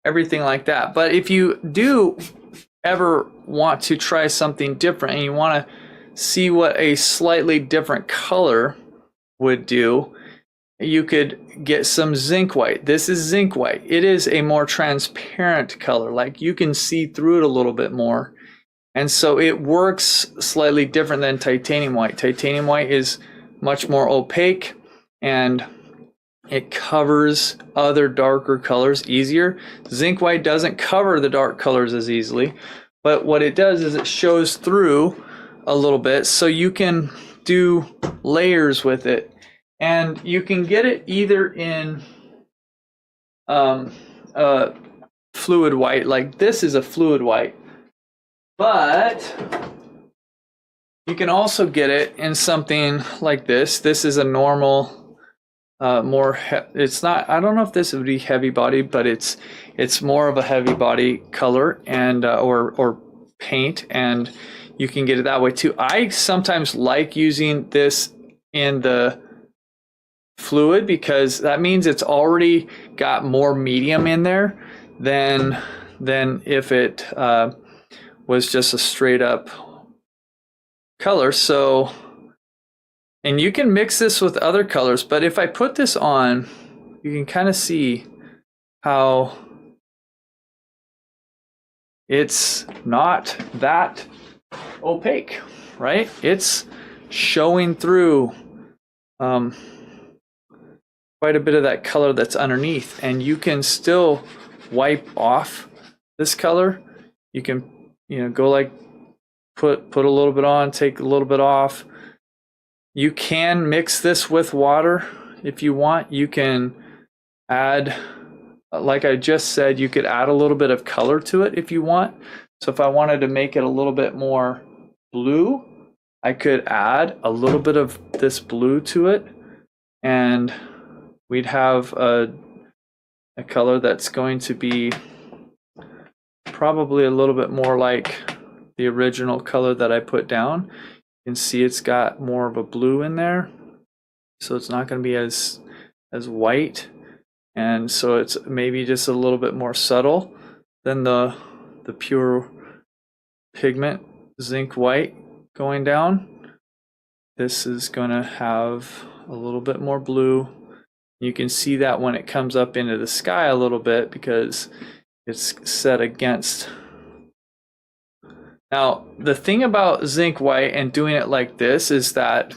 everything like that. But if you do ever want to try something different and you want to see what a slightly different color would do, you could get some zinc white. This is zinc white. It is a more transparent color, like you can see through it a little bit more. And so it works slightly different than titanium white. Titanium white is much more opaque and it covers other darker colors easier. Zinc white doesn't cover the dark colors as easily, but what it does is it shows through a little bit, so you can do layers with it. And you can get it either in fluid white, like this is a fluid white, but you can also get it in something like this. This is a normal, it's not, I don't know if this would be heavy body, but it's more of a heavy body color and or paint, and you can get it that way too. I sometimes like using this in the fluid because that means it's already got more medium in there than if it was just a straight up color. So, and you can mix this with other colors, but if I put this on, you can kind of see how it's not that opaque, right? It's showing through quite a bit of that color that's underneath, and you can still wipe off this color. You can, go like put a little bit on, take a little bit off. You can mix this with water if you want. You can add, like I just said, you could add a little bit of color to it if you want. So if I wanted to make it a little bit more blue, I could add a little bit of this blue to it, and we'd have a color that's going to be probably a little bit more like the original color that I put down. You can see it's got more of a blue in there, so it's not going to be as white, and so it's maybe just a little bit more subtle than the pure pigment zinc white going down. This is going to have a little bit more blue. You can see that when it comes up into the sky a little bit because it's set against. Now, the thing about zinc white and doing it like this is that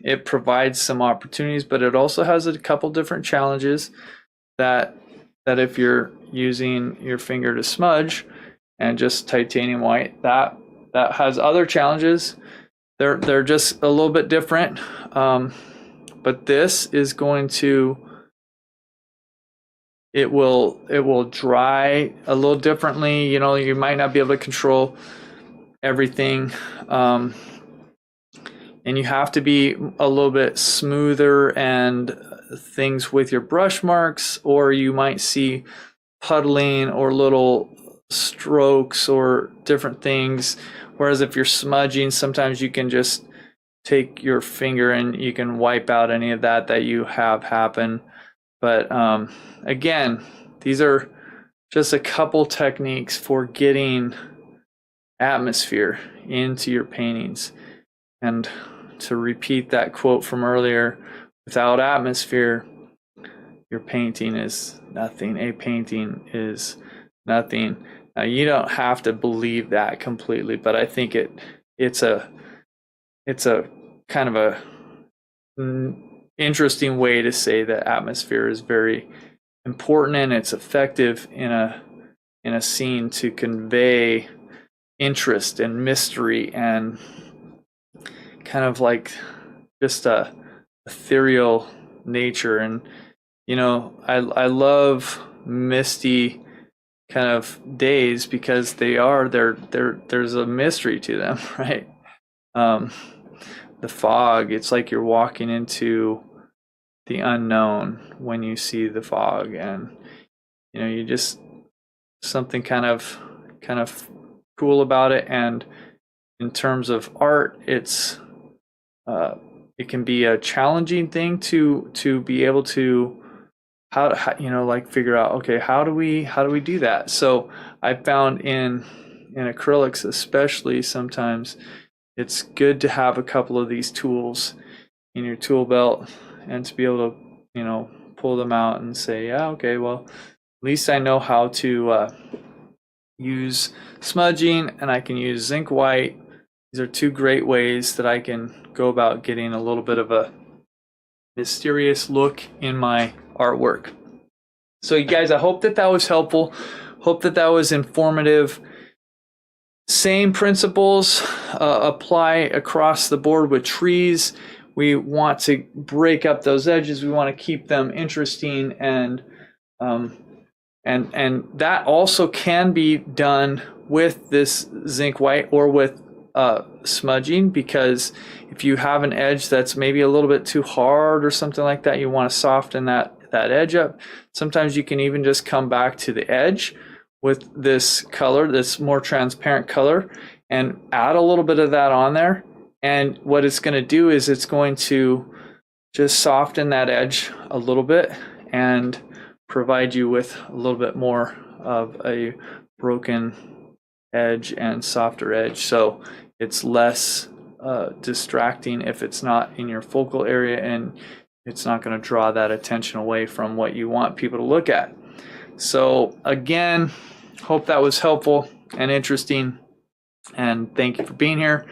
it provides some opportunities, but it also has a couple different challenges that if you're using your finger to smudge and just titanium white, that has other challenges. they're just a little bit different. But this is going to, it will dry a little differently. You know, you might not be able to control everything. And you have to be a little bit smoother and things with your brush marks, or you might see puddling or little strokes or different things. Whereas if you're smudging, sometimes you can just take your finger and you can wipe out any of that you have happen. But again, these are just a couple techniques for getting atmosphere into your paintings. And to repeat that quote from earlier, without atmosphere, your painting is nothing. A painting is nothing. Now, you don't have to believe that completely, but I think it's a kind of a interesting way to say that atmosphere is very important, and it's effective in a scene to convey interest and mystery and kind of like just a ethereal nature. And you know, I love misty kind of days because there's a mystery to them, right? The fog, it's like you're walking into the unknown when you see the fog, and you know, you just something kind of cool about it. And in terms of art, it can be a challenging thing to be able to how you know, like figure out, okay, how do we do that? So I found in acrylics especially, sometimes it's good to have a couple of these tools in your tool belt and to be able to, you know, pull them out and say, yeah, okay, well, at least I know how to use smudging, and I can use zinc white. These are two great ways that I can go about getting a little bit of a mysterious look in my artwork. So you guys, I hope that was helpful. Hope that was informative. Same principles apply across the board with trees. We want to break up those edges. We want to keep them interesting, and that also can be done with this zinc white or with smudging, because if you have an edge that's maybe a little bit too hard or something like that, you want to soften that edge up. Sometimes you can even just come back to the edge with this color, this more transparent color, and add a little bit of that on there. And what it's going to do is it's going to just soften that edge a little bit and provide you with a little bit more of a broken edge and softer edge. So it's less distracting if it's not in your focal area, and it's not going to draw that attention away from what you want people to look at. So again, hope that was helpful and interesting, and thank you for being here.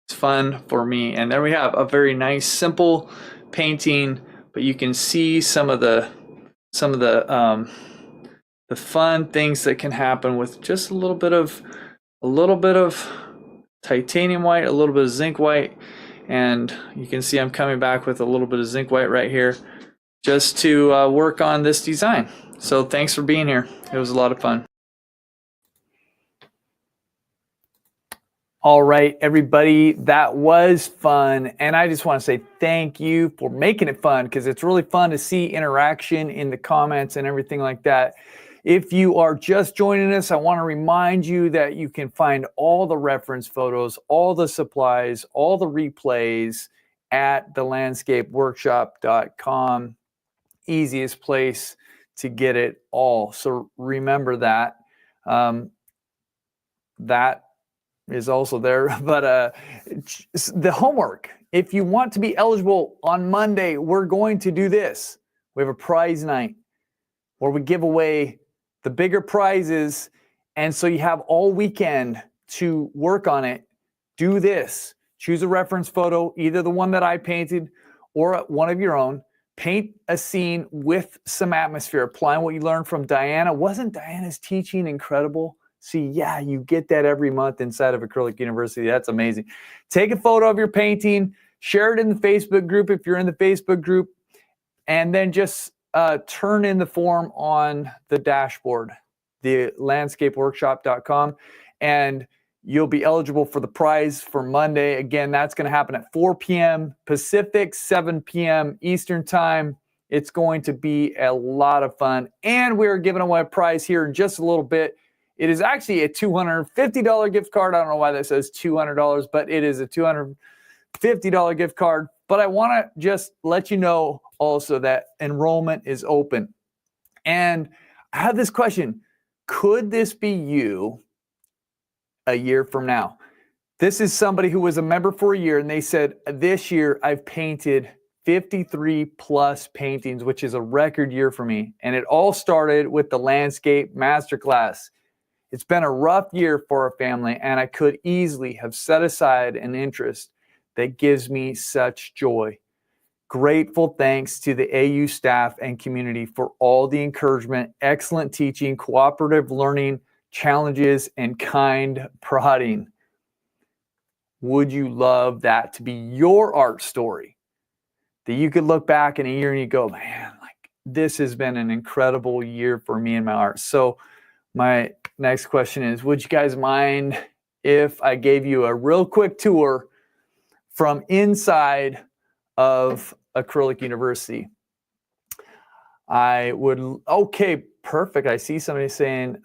It's fun for me. And there we have a very nice, simple painting, but you can see some of the fun things that can happen with just a little bit of titanium white, a little bit of zinc white, and you can see I'm coming back with a little bit of zinc white right here just to work on this design. So thanks for being here. It was a lot of fun. All right, everybody, that was fun. And I just want to say thank you for making it fun, because it's really fun to see interaction in the comments and everything like that. If you are just joining us, I want to remind you that you can find all the reference photos, all the supplies, all the replays at thelandscapeworkshop.com. Easiest place to get it all. So remember that. That is also there. But the homework, if you want to be eligible on Monday, we're going to do this. We have a prize night where we give away the bigger prizes, and so you have all weekend to work on it. Do this. Choose a reference photo, either the one that I painted or one of your own. Paint a scene with some atmosphere, applying what you learned from Diana. Wasn't Diana's teaching incredible? See, yeah, you get that every month inside of Acrylic University. That's amazing. Take a photo of your painting, share it in the Facebook group if you're in the Facebook group, and then just turn in the form on the dashboard, the landscapeworkshop.com, and you'll be eligible for the prize for Monday. Again, that's going to happen at 4 p.m. Pacific, 7 p.m. Eastern Time. It's going to be a lot of fun. And we're giving away a prize here in just a little bit. It is actually a $250 gift card. I don't know why that says $200, but it is a $250 gift card. But I want to just let you know also that enrollment is open. And I have this question. Could this be you a year from now? This is somebody who was a member for a year, and they said, this year I've painted 53 plus paintings, which is a record year for me. And it all started with the Landscape Masterclass. It's been a rough year for our family, and I could easily have set aside an interest that gives me such joy. Grateful thanks to the AU staff and community for all the encouragement, excellent teaching, cooperative learning, challenges, and kind prodding. Would you love that to be your art story? That you could look back in a year and you go, man, like this has been an incredible year for me and my art. So my next question is, would you guys mind if I gave you a real quick tour from inside of Acrylic University? I would, okay, perfect. I see somebody saying,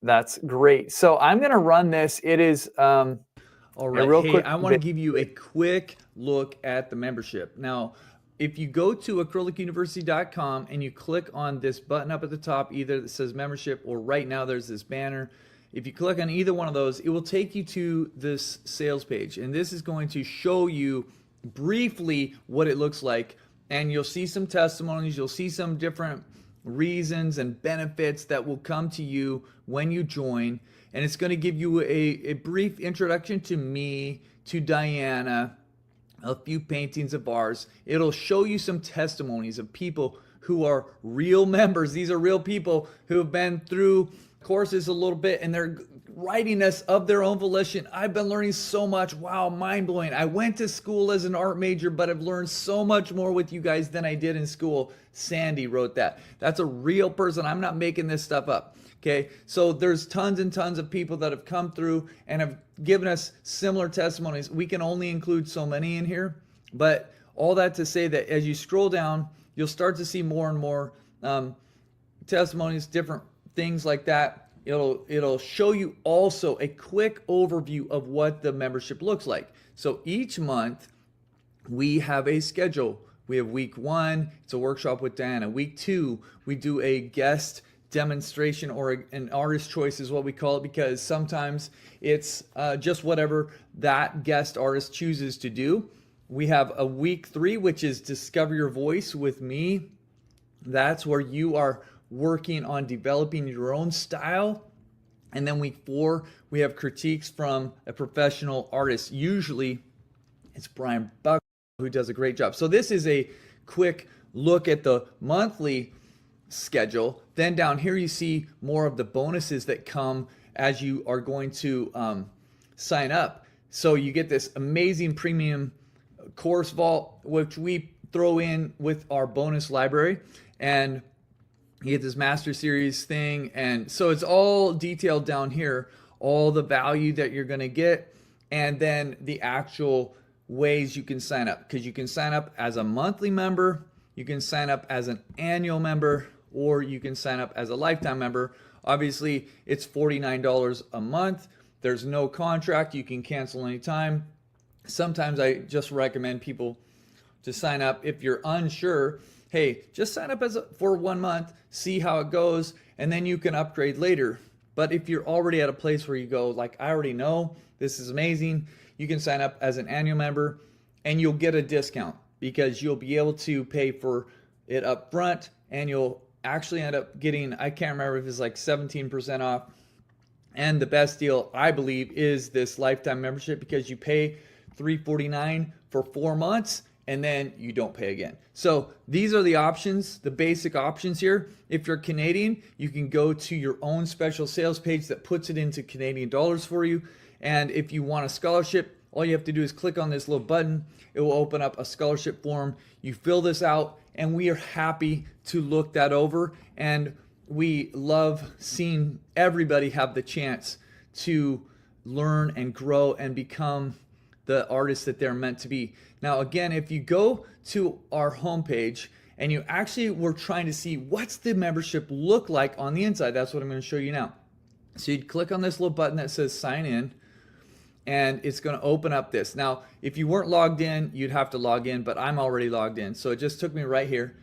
that's great. So I'm going to run this. It is, all right. Real quick, I want to give you a quick look at the membership. Now, if you go to acrylicuniversity.com and you click on this button up at the top, either that says membership or right now there's this banner. If you click on either one of those, it will take you to this sales page. And this is going to show you briefly what it looks like. And you'll see some testimonies. You'll see some different reasons and benefits that will come to you when you join. And it's going to give you a brief introduction to me, to Diana, a few paintings of ours. It'll show you some testimonies of people who are real members. These are real people who have been through courses a little bit and they're writing us of their own volition. I've been learning so much. Wow, mind blowing. I went to school as an art major, but I've learned so much more with you guys than I did in school. Sandy wrote that. That's a real person. I'm not making this stuff up. Okay, so there's tons and tons of people that have come through and have given us similar testimonies. We can only include so many in here, but all that to say that as you scroll down, you'll start to see more and more testimonies, different things like that. It'll show you also a quick overview of what the membership looks like. So each month we have a schedule. We have week 1, it's a workshop with Diana. Week 2, we do a guest demonstration or an artist choice is what we call it, because sometimes it's just whatever that guest artist chooses to do. We have a week 3, which is Discover Your Voice with me. That's where you are working on developing your own style. And then week 4, we have critiques from a professional artist. Usually it's Brian Buck who does a great job. So this is a quick look at the monthly schedule. Then down here you see more of the bonuses that come as you are going to sign up. So you get this amazing premium course vault, which we throw in with our bonus library, and you get this master series thing. And so it's all detailed down here, all the value that you're going to get, and then the actual ways you can sign up, because you can sign up as a monthly member, you can sign up as an annual member, or you can sign up as a lifetime member. Obviously, it's $49 a month. There's no contract. You can cancel anytime. Sometimes I just recommend people to sign up. If you're unsure, hey, just sign up for 1 month, see how it goes, and then you can upgrade later. But if you're already at a place where you go, like, I already know this is amazing, you can sign up as an annual member and you'll get a discount because you'll be able to pay for it up front, and you'll actually end up getting, I can't remember if it's like 17% off. And the best deal, I believe, is this lifetime membership, because you pay $349 for 4 months and then you don't pay again. So these are the options, the basic options here. If you're Canadian, you can go to your own special sales page that puts it into Canadian dollars for you. And if you want a scholarship, all you have to do is click on this little button. It will open up a scholarship form. You fill this out, and we are happy to look that over. And we love seeing everybody have the chance to learn and grow and become the artists that they're meant to be. Now, again, if you go to our homepage and you actually were trying to see what's the membership look like on the inside, that's what I'm going to show you now. So you'd click on this little button that says sign in, and it's going to open up this. Now, if you weren't logged in, you'd have to log in, but I'm already logged in. So it just took me right here.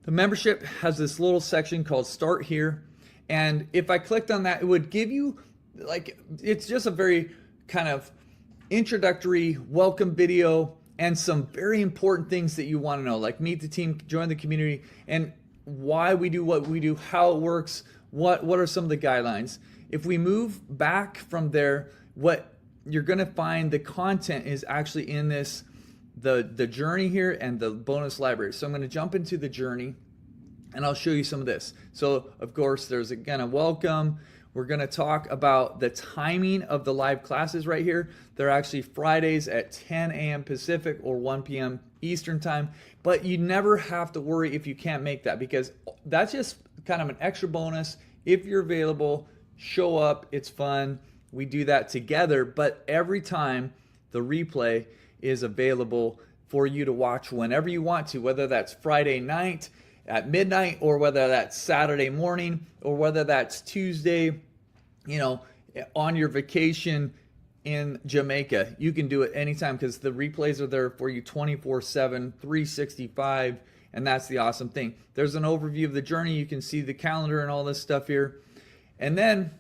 The membership has this little section called Start Here. And if I clicked on that, it would give you, like, it's just a very kind of introductory welcome video and some very important things that you want to know, like meet the team, join the community, and why we do what we do, how it works, what are some of the guidelines. If we move back from there, what you're going to find the content is actually in this, the journey here and the bonus library. So I'm going to jump into the journey and I'll show you some of this. So of course there's again a welcome. We're going to talk about the timing of the live classes right here. They're actually Fridays at 10 a.m. Pacific or 1 p.m. Eastern time, but you never have to worry if you can't make that, because that's just kind of an extra bonus. If you're available, show up, it's fun. We do that together, but every time the replay is available for you to watch whenever you want to, whether that's Friday night at midnight or whether that's Saturday morning or whether that's Tuesday, you know, on your vacation in Jamaica. You can do it anytime because the replays are there for you 24/7, 365, and that's the awesome thing. There's an overview of the journey. You can see the calendar and all this stuff here. And then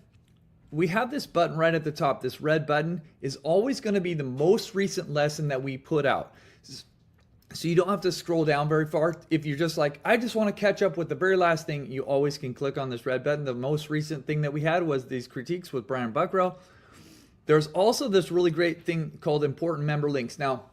we have this button right at the top. This red button is always going to be the most recent lesson that we put out. So you don't have to scroll down very far. If you're just like, I just want to catch up with the very last thing, you always can click on this red button. The most recent thing that we had was these critiques with Brian Buckrow. There's also this really great thing called important member links. Now,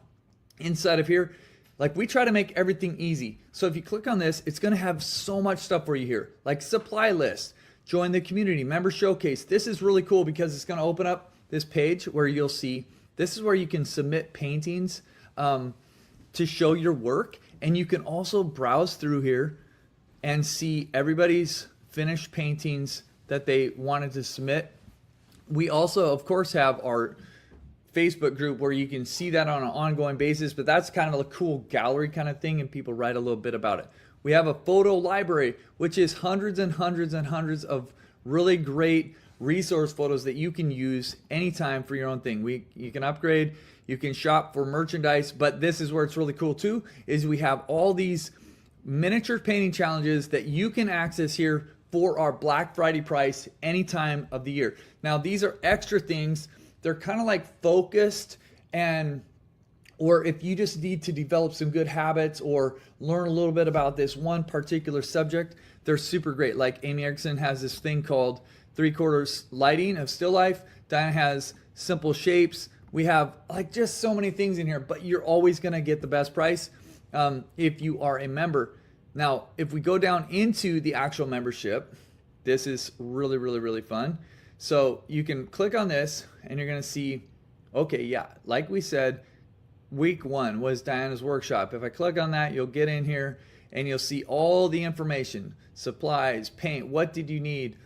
inside of here, like, we try to make everything easy. So if you click on this, it's going to have so much stuff for you here, like supply list, join the community, member showcase. This is really cool because it's going to open up this page where you'll see, this is where you can submit paintings to show your work. And you can also browse through here and see everybody's finished paintings that they wanted to submit. We also, of course, have our Facebook group where you can see that on an ongoing basis, but that's kind of a cool gallery kind of thing, and people write a little bit about it. We have a photo library, which is hundreds and hundreds and hundreds of really great resource photos that you can use anytime for your own thing. You can upgrade, you can shop for merchandise, but this is where it's really cool too, is we have all these miniature painting challenges that you can access here for our Black Friday price any time of the year. Now, these are extra things. They're kind of like focused, and or if you just need to develop some good habits or learn a little bit about this one particular subject, they're super great. Like Amy Erickson has this thing called 3/4 lighting of still life. Diana has simple shapes. We have like just so many things in here, but you're always going to get the best price if you are a member. Now, if we go down into the actual membership, this is really, really, really fun. So you can click on this and you're going to see, okay, yeah, like we said, week 1 was Diana's workshop. If I click on that, you'll get in here and you'll see all the information, supplies, paint, what did you need?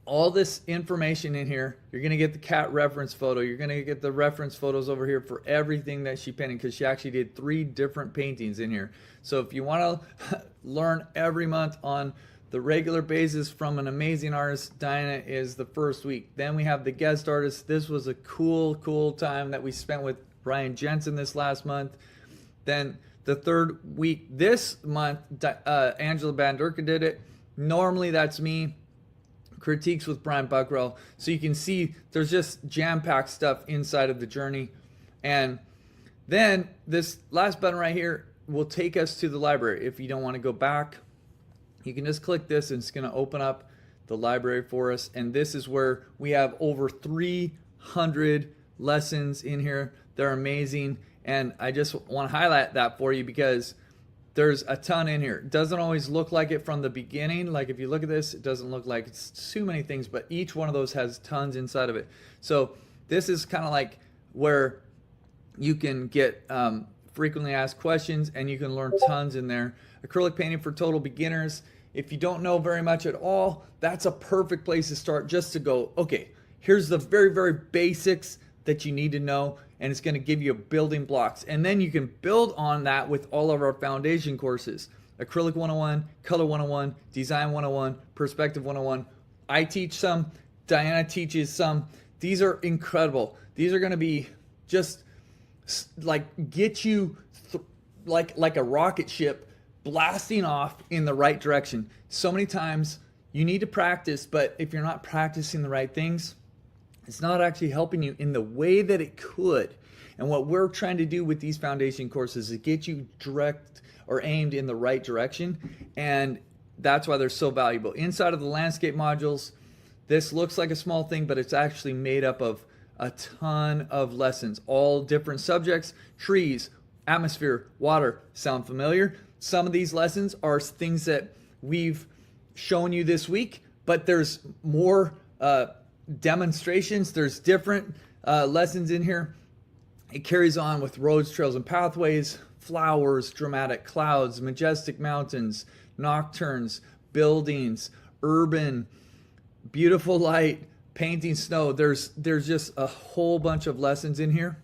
All this information in here. You're going to get the cat reference photo. You're going to get the reference photos over here for everything that she painted, because she actually did 3 different paintings in here. So if you want to learn every month on the regular basis from an amazing artist, Diana is the first week. Then we have the guest artists. This was a cool time that we spent with Brian Jensen this last month. Then the 3rd week this month, Angela Banderka did it. Normally that's me. Critiques with Brian Buckrow. So you can see there's just jam-packed stuff inside of the journey. And then this last button right here will take us to the library. If you don't want to go back, you can just click this and it's going to open up the library for us. And this is where we have over 300 lessons in here. They're amazing. And I just want to highlight that for you because there's a ton in here. It doesn't always look like it from the beginning. Like if you look at this, it doesn't look like it's too many things, but each one of those has tons inside of it. So this is kind of like where you can get frequently asked questions, and you can learn tons in there. Acrylic painting for total beginners. If you don't know very much at all, that's a perfect place to start, just to go, okay, here's the very, very basics that you need to know, and it's going to give you building blocks. And then you can build on that with all of our foundation courses. Acrylic 101, Color 101, Design 101, Perspective 101. I teach some, Diana teaches some. These are incredible. These are going to be just like get you like a rocket ship blasting off in the right direction. So many times you need to practice, but if you're not practicing the right things, it's not actually helping you in the way that it could. And what we're trying to do with these foundation courses is get you direct or aimed in the right direction. And that's why they're so valuable. Inside of the landscape modules, this looks like a small thing, but it's actually made up of a ton of lessons, all different subjects. Trees, atmosphere, water. Sound familiar? Some of these lessons are things that we've shown you this week, but there's more demonstrations. There's different lessons in here. It carries on with roads, trails, and pathways, flowers, dramatic clouds, majestic mountains, nocturnes, buildings, urban, beautiful light, painting snow. There's just a whole bunch of lessons in here.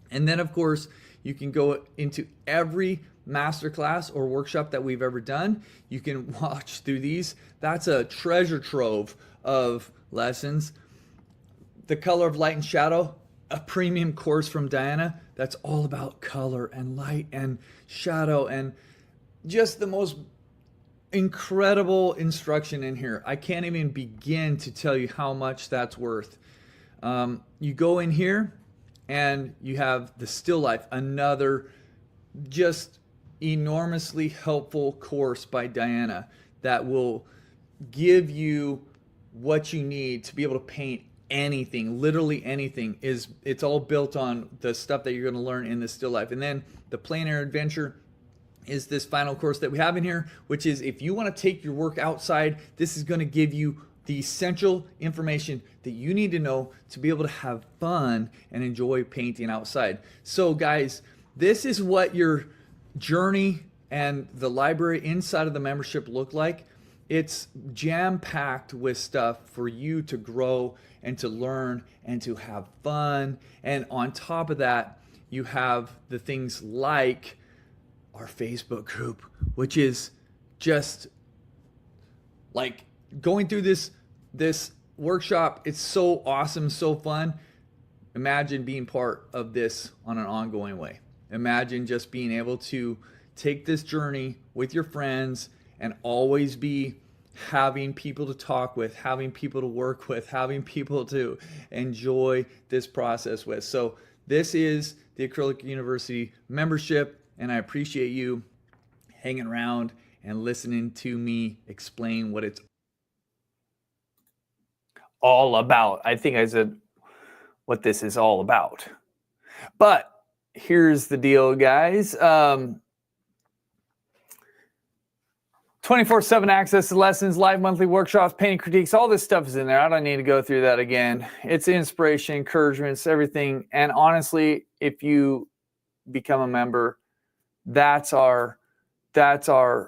And then of course you can go into every masterclass or workshop that we've ever done. You can watch through these. That's a treasure trove of lessons. The Color of Light and Shadow, a premium course from Diana that's all about color and light and shadow, and just the most incredible instruction in here. I can't even begin to tell you how much that's worth. You go in here and you have the Still Life, another just enormously helpful course by Diana that will give you what you need to be able to paint anything, literally anything. It's all built on the stuff that you're going to learn in the Still Life. And then the Plein Air Adventure is this final course that we have in here, which is if you want to take your work outside, this is going to give you the essential information that you need to know to be able to have fun and enjoy painting outside. So guys, this is what your journey and the library inside of the membership look like. It's jam-packed with stuff for you to grow and to learn and to have fun. And on top of that, you have the things like our Facebook group, which is just like going through this workshop. It's so awesome, so fun. Imagine being part of this on an ongoing way. Imagine just being able to take this journey with your friends and always be having people to talk with, having people to work with, having people to enjoy this process with. So this is the Acrylic University membership, and I appreciate you hanging around and listening to me explain what it's all about. I think I said what this is all about. But here's the deal, guys. 24/7 access to lessons, live monthly workshops, painting critiques, all this stuff is in there. I don't need to go through that again. It's inspiration, encouragement, it's everything. And honestly, if you become a member, that's our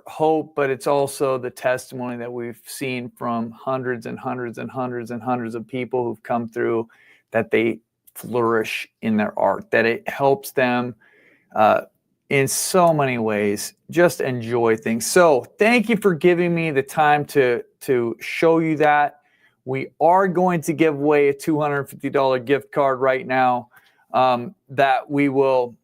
hope, but it's also the testimony that we've seen from hundreds and hundreds and hundreds and hundreds of people who've come through, that they flourish in their art, that it helps them in so many ways just enjoy things. So thank you for giving me the time to show you that. We are going to give away a $250 gift card right now that we will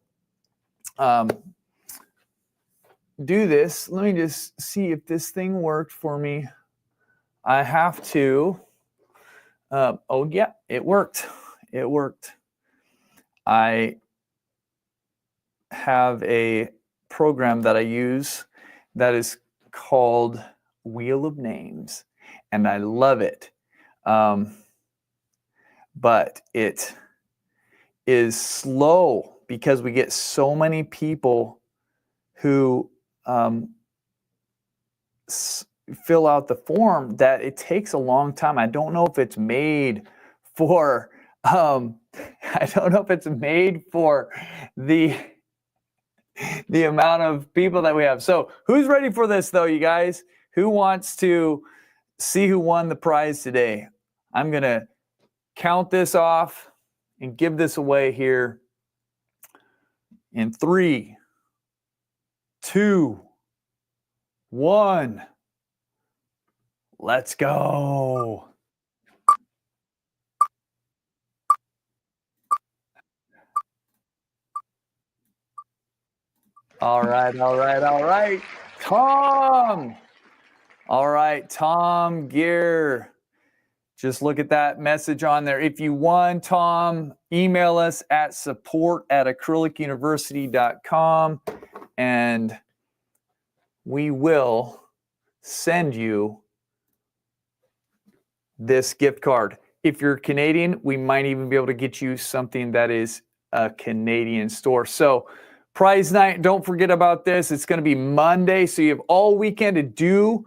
do this. Let me just see if this thing worked for me. I have to. Oh, yeah, it worked. It worked. I have a program that I use that is called Wheel of Names, and I love it. But it is slow because we get so many people who fill out the form that it takes a long time. I don't know if it's made for I don't know if it's made for the amount of people that we have. So who's ready for this though, you guys? Who wants to see who won the prize today? I'm gonna count this off and give this away here in 3, 2, 1. Let's go. All right. Tom. All right, Tom Gear. Just look at that message on there. If you won, Tom, email us at support@acrylicuniversity.com and we will send you this gift card. If you're Canadian, we might even be able to get you something that is a Canadian store. So prize night, don't forget about this. It's going to be Monday, so you have all weekend to do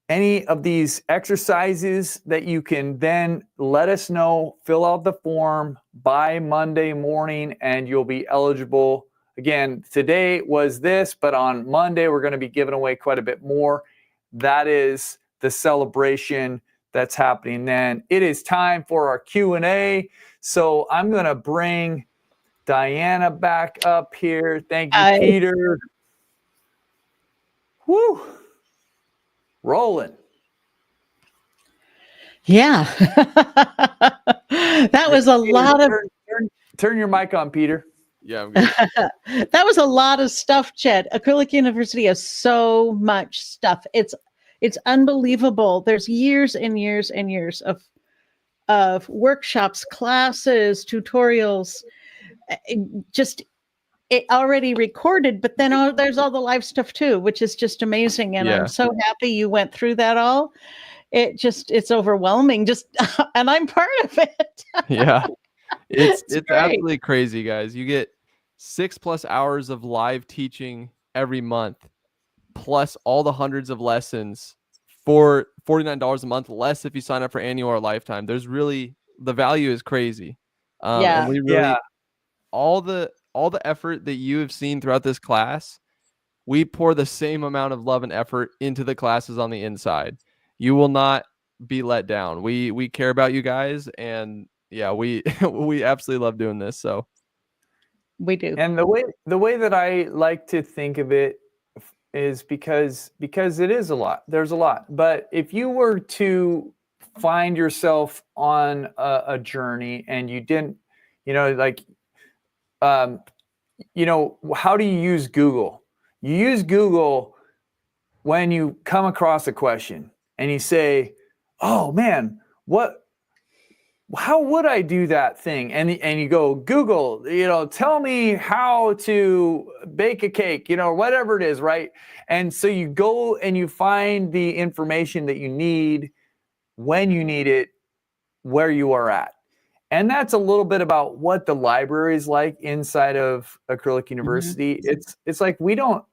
any of these exercises that you can then let us know, fill out the form by Monday morning, and you'll be eligible. Again, today was this, but on Monday, we're going to be giving away quite a bit more. That is the celebration that's happening then. It is time for our Q&A. So I'm going to bring Diana back up here. Thank you, Hi. Peter. Woo. Rolling. Yeah. That was a lot of Turn your mic on, Peter. Yeah, I'm good. that was a lot of stuff, Chet. Acrylic University has so much stuff. It's unbelievable. There's years and years and years of workshops, classes, tutorials, just it already recorded, but then there's all the live stuff too, which is just amazing. And Yeah. I'm so happy you went through that all. It's overwhelming. And I'm part of it. Yeah. It's great. absolutely crazy, guys. You get 6+ hours of live teaching every month, plus all the hundreds of lessons for $49 a month, less if you sign up for annual or lifetime. There's really, the value is crazy. And we really, all the effort that you have seen throughout this class, we pour the same amount of love and effort into the classes on the inside. You will not be let down. We care about you guys, and yeah, we we absolutely love doing this. So we do. And the way that I like to think of it is because it is a lot. There's a lot. But if you were to find yourself on a journey and you didn't, how do you use Google? You use Google when you come across a question and you say, oh man, how would I do that thing? And you go, Google, tell me how to bake a cake, whatever it is, right? And so you go and you find the information that you need when you need it, where you are at. And that's a little bit about what the library is like inside of Acrylic University. Mm-hmm. It's like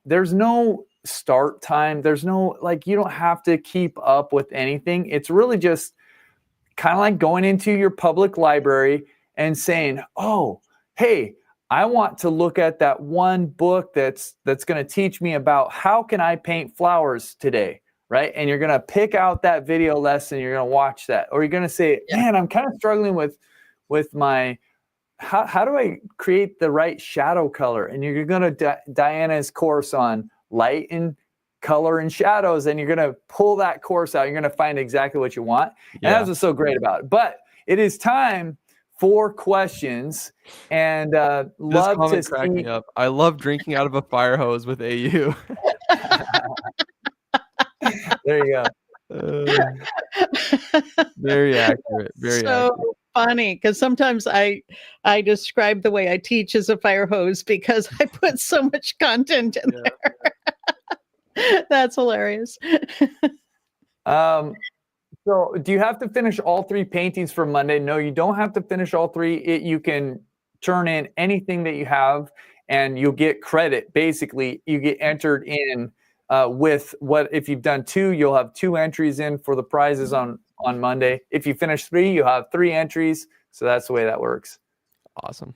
there's no start time. There's no, you don't have to keep up with anything. It's really just kind of like going into your public library and saying, oh, hey, I want to look at that one book that's going to teach me about how can I paint flowers today, right? And you're going to pick out that video lesson, you're going to watch that. Or you're going to say, man, I'm kind of struggling with my, how do I create the right shadow color? And you're going to Diana's course on light and color and shadows, and you're going to pull that course out. You're going to find exactly what you want. And that's what's so great about it. But it is time for questions, and love to crack me up. I love drinking out of a fire hose with AU. There you go. Very accurate. Very accurate. Funny, because sometimes I describe the way I teach as a fire hose because I put so much content in there. That's hilarious. So do you have to finish all 3 paintings for Monday? No, you don't have to finish all 3. You can turn in anything that you have, and you'll get credit. Basically, you get entered in with what, if you've done 2, you'll have 2 entries in for the prizes on Monday. If you finish 3, you'll have 3 entries. So that's the way that works. Awesome.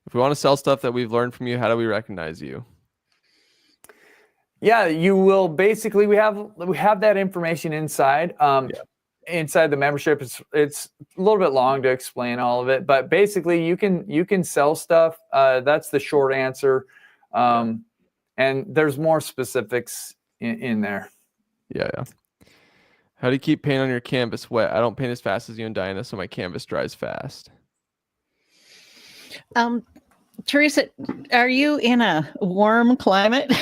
If we want to sell stuff that we've learned from you, how do we recognize you? Yeah, you will basically, we have that information inside. Inside the membership. It's a little bit long to explain all of it, but basically you can sell stuff. That's the short answer. And there's more specifics in there. Yeah. How do you keep paint on your canvas wet? I don't paint as fast as you and Diana, so my canvas dries fast. Teresa, are you in a warm climate?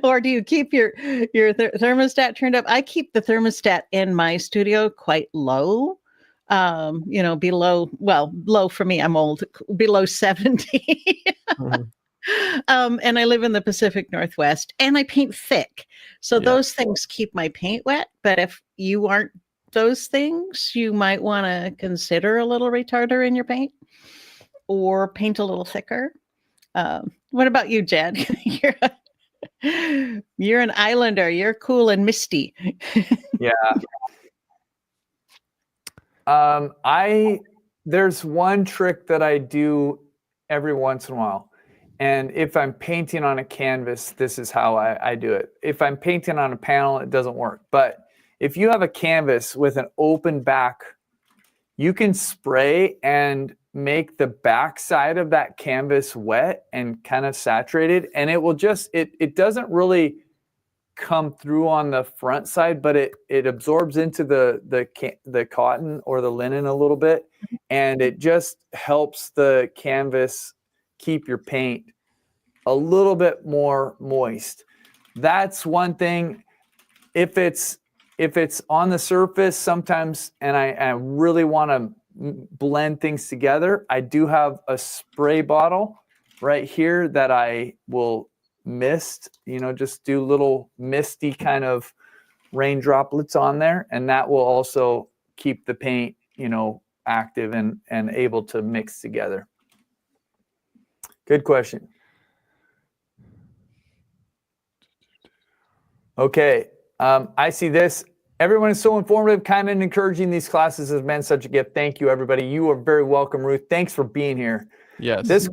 Or do you keep your thermostat turned up? I keep the thermostat in my studio quite low. Below, low for me, I'm old, below 70. And I live in the Pacific Northwest, and I paint thick. So those things keep my paint wet. But if you aren't those things, you might want to consider a little retarder in your paint or paint a little thicker. What about you, Jed? You're an islander. You're cool and misty. Yeah. There's one trick that I do every once in a while. And if I'm painting on a canvas, this is how I do it. If I'm painting on a panel, it doesn't work. But if you have a canvas with an open back, you can spray and make the back side of that canvas wet and kind of saturated, and it will just, it doesn't really come through on the front side, but it absorbs into the cotton or the linen a little bit, and it just helps the canvas keep your paint a little bit more moist. That's one thing. If it's on the surface sometimes, and I really want to blend things together, I do have a spray bottle right here that I will mist, just do little misty kind of rain droplets on there, and that will also keep the paint, active and able to mix together. Good question. Okay, I see this. Everyone is so informative, kind and encouraging. These classes has been such a gift. Thank you, everybody. You are very welcome, Ruth. Thanks for being here. Yes. This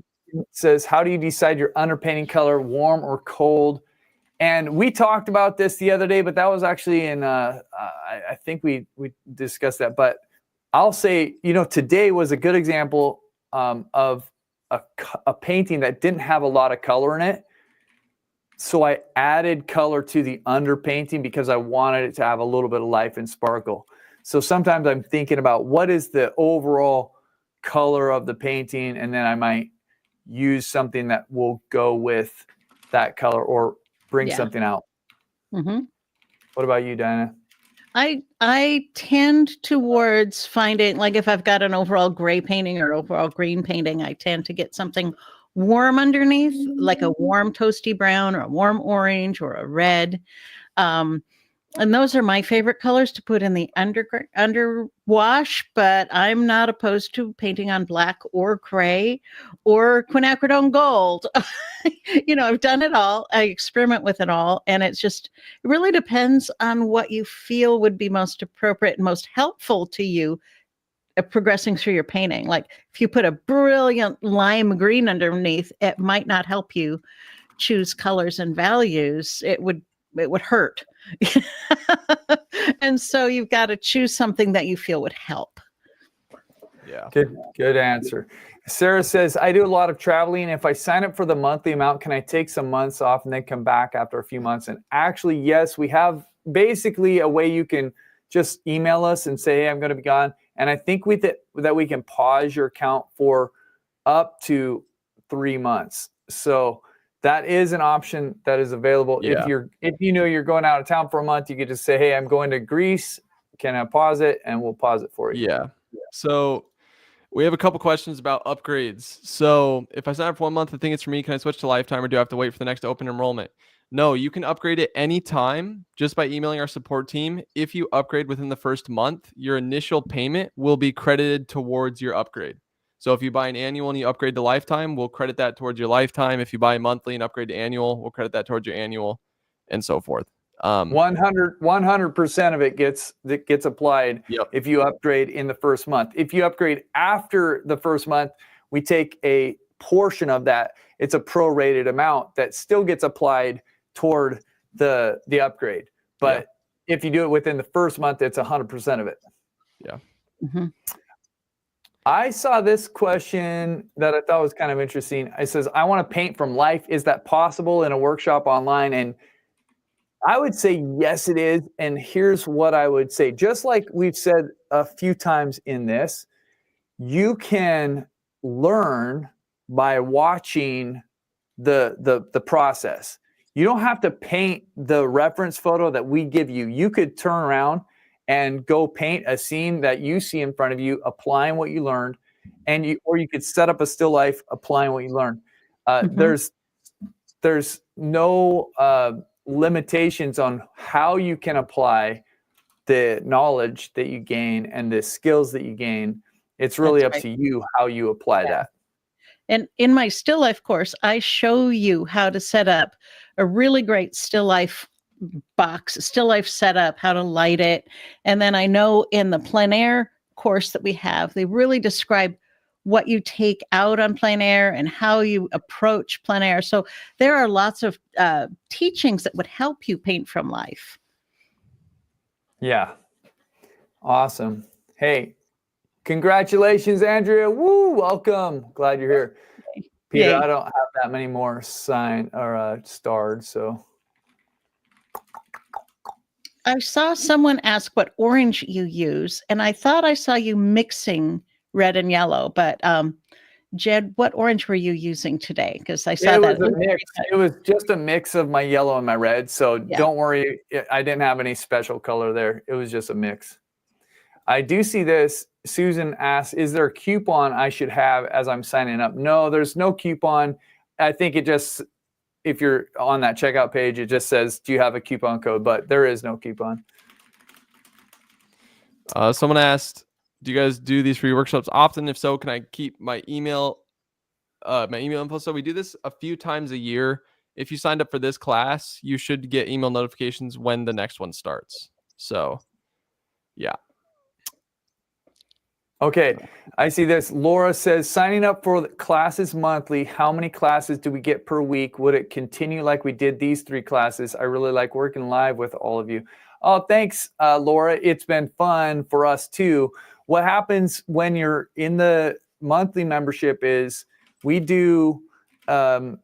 says, how do you decide your underpainting color, warm or cold? And we talked about this the other day, but that was actually in, I think we discussed that. But I'll say, today was a good example of a painting that didn't have a lot of color in it. So I added color to the underpainting because I wanted it to have a little bit of life and sparkle. So sometimes I'm thinking about what is the overall color of the painting, and then I might use something that will go with that color or bring something out. Mm-hmm. What about you, Diana? I tend towards finding, like, if I've got an overall gray painting or overall green painting, I tend to get something warm underneath, like a warm toasty brown or a warm orange or a red. And those are my favorite colors to put in the underwash, but I'm not opposed to painting on black or gray or quinacridone gold. I've done it all. I experiment with it all. And it really depends on what you feel would be most appropriate and most helpful to you progressing through your painting. Like if you put a brilliant lime green underneath, it might not help you choose colors and values. It would hurt. And so you've got to choose something that you feel would help. Yeah. Good answer. Sarah says, I do a lot of traveling. If I sign up for the monthly amount, can I take some months off and then come back after a few months? And actually, yes, we have basically a way you can just email us and say, hey, I'm going to be gone. And I think that we can pause your account for up to 3 months. So that is an option that is available. Yeah. If you're going out of town for a month, you could just say, hey, I'm going to Greece. Can I pause it? And we'll pause it for you. Yeah. So we have a couple questions about upgrades. So if I sign up for 1 month, I think it's for me. Can I switch to lifetime, or do I have to wait for the next open enrollment? No, you can upgrade at any time just by emailing our support team. If you upgrade within the first month, your initial payment will be credited towards your upgrade. So if you buy an annual and you upgrade to lifetime, we'll credit that towards your lifetime. If you buy monthly and upgrade to annual, we'll credit that towards your annual, and so forth. 100% of it gets applied Yep. if you upgrade in the first month. If you upgrade after the first month, we take a portion of that. It's a prorated amount that still gets applied toward the upgrade. But if you do it within the first month, it's 100% of it. Yeah. Mm-hmm. I saw this question that I thought was kind of interesting. It says, I want to paint from life. Is that possible in a workshop online? And I would say, yes, it is. And here's what I would say. Just like we've said a few times in this, you can learn by watching the process. You don't have to paint the reference photo that we give you. You could turn around and go paint a scene that you see in front of you, applying what you learned, or you could set up a still life applying what you learned. There's no limitations on how you can apply the knowledge that you gain and the skills that you gain. It's really up to you how you apply that. And in my still life course, I show you how to set up a really great still life box, still life setup, how to light it. And then I know in the plein air course that we have, they really describe what you take out on plein air and how you approach plein air. So there are lots of teachings that would help you paint from life. Yeah. Awesome. Hey, congratulations, Andrea. Woo, welcome. Glad you're here. Peter, Yay. I don't have that many more starred, so. I saw someone ask what orange you use, and I thought I saw you mixing red and yellow, but Jed, what orange were you using today? Because I saw that. Was a mix. It was just a mix of my yellow and my red, so don't worry. I didn't have any special color there. It was just a mix. I do see this. Susan asks, is there a coupon I should have as I'm signing up? No, there's no coupon. I think it just, if you're on that checkout page, it just says, do you have a coupon code? But there is no coupon. Someone asked, do you guys do these free workshops often? If so, can I keep my email info? So we do this a few times a year. If you signed up for this class, you should get email notifications when the next one starts. So, yeah. Okay, I see this. Laura says, signing up for the classes monthly, how many classes do we get per week? Would it continue like we did these 3 classes? I really like working live with all of you. Oh, thanks, Laura. It's been fun for us too. What happens when you're in the monthly membership is we do a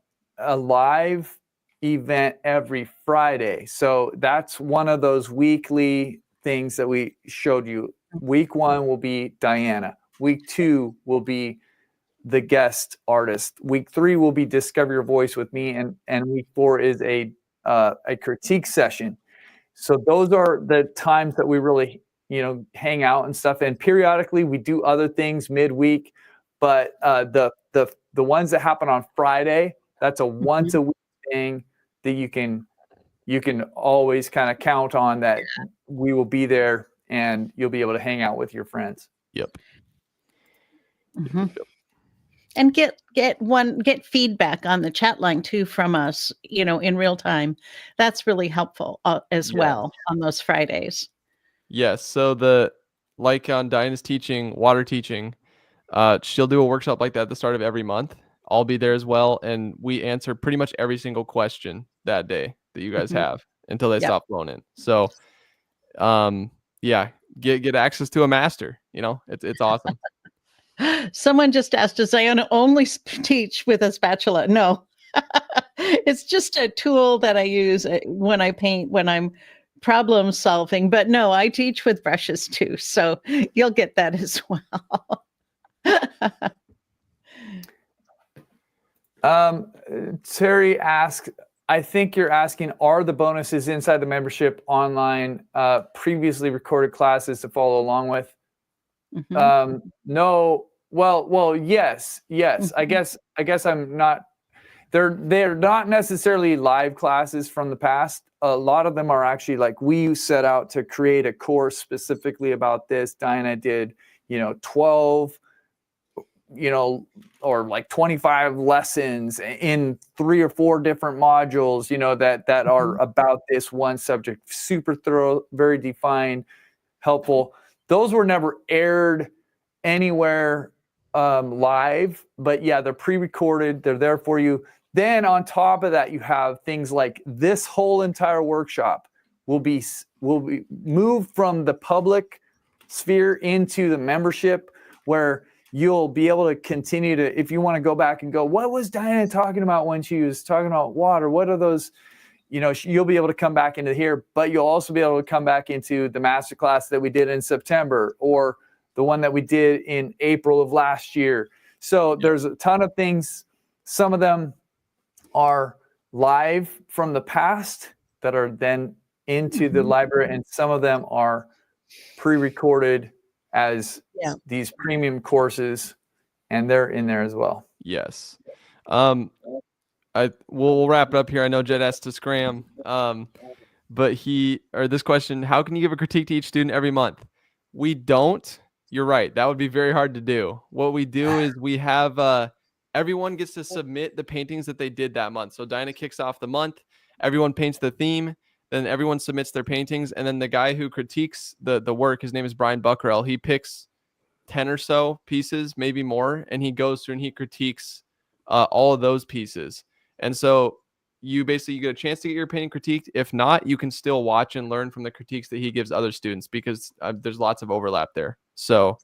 live event every Friday. So that's one of those weekly things that we showed you. Week 1 will be Diana. Week 2 will be the guest artist. Week 3 will be Discover Your Voice with me, and week 4 is a critique session. So those are the times that we really, hang out and stuff. And periodically we do other things midweek, but the ones that happen on Friday, that's a once a week thing that you can always kind of count on that we will be there. And you'll be able to hang out with your friends. Yep. Mm-hmm. And get feedback on the chat line too from us, in real time. That's really helpful as well on those Fridays. Yes. So like on Diana's teaching, water teaching, she'll do a workshop like that at the start of every month. I'll be there as well, and we answer pretty much every single question that day that you guys have until they stop flowing in. So, get access to a master. It's awesome. Someone just asked, does Diana only teach with a spatula? No, it's just a tool that I use when I paint, when I'm problem solving. But no, I teach with brushes too. So you'll get that as well. Terry asks, I think you're asking, are the bonuses inside the membership online previously recorded classes to follow along with? No. Well, yes. I guess I'm not. They're not necessarily live classes from the past. A lot of them are actually like we set out to create a course specifically about this. Diana did, 12 or like 25 lessons in 3 or 4 different modules, that are about this one subject, super thorough, very defined, helpful. Those were never aired anywhere live, but yeah, they're pre-recorded. They're there for you. Then on top of that, you have things like this whole entire workshop will be moved from the public sphere into the membership, where you'll be able to continue to, if you want to go back and go, what was Diana talking about when she was talking about water? What are those? You'll be able to come back into here, but you'll also be able to come back into the masterclass that we did in September, or the one that we did in April of last year. So there's a ton of things. Some of them are live from the past that are then into the library, and some of them are pre-recorded as these premium courses, and they're in there as well. Yes. We'll wrap it up here. I know Jed has to scram. But this question, how can you give a critique to each student every month? We don't. You're right. That would be very hard to do. What we do is we have everyone gets to submit the paintings that they did that month. So Diana kicks off the month. Everyone paints the theme. Then everyone submits their paintings. And then the guy who critiques the work, his name is Brian Buckrell. He picks 10 or so pieces, maybe more. And he goes through and he critiques all of those pieces. And so you get a chance to get your painting critiqued. If not, you can still watch and learn from the critiques that he gives other students, because there's lots of overlap there. So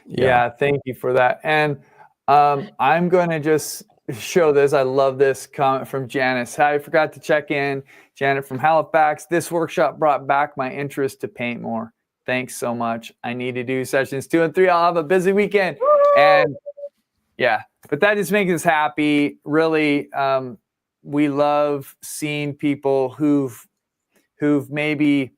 yeah, thank you for that. And I'm going to just show this. I love this comment from Janice. I forgot to check in. Janet from Halifax. This workshop brought back my interest to paint more. Thanks so much. I need to do sessions 2 and 3. I'll have a busy weekend. And yeah, but that just makes us happy. Really, we love seeing people who've maybe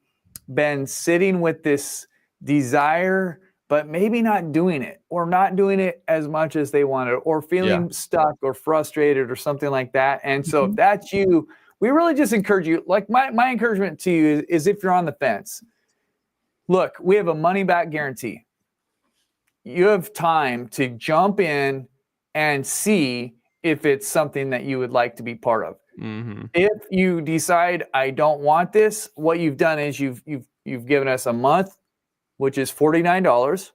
been sitting with this desire, but maybe not doing it, or not doing it as much as they wanted, or feeling stuck or frustrated or something like that. And so if that's you, we really just encourage you. Like my encouragement to you is if you're on the fence, look, we have a money back guarantee. You have time to jump in and see if it's something that you would like to be part of. If you decide I don't want this, what you've done is you've given us a month, which is $49.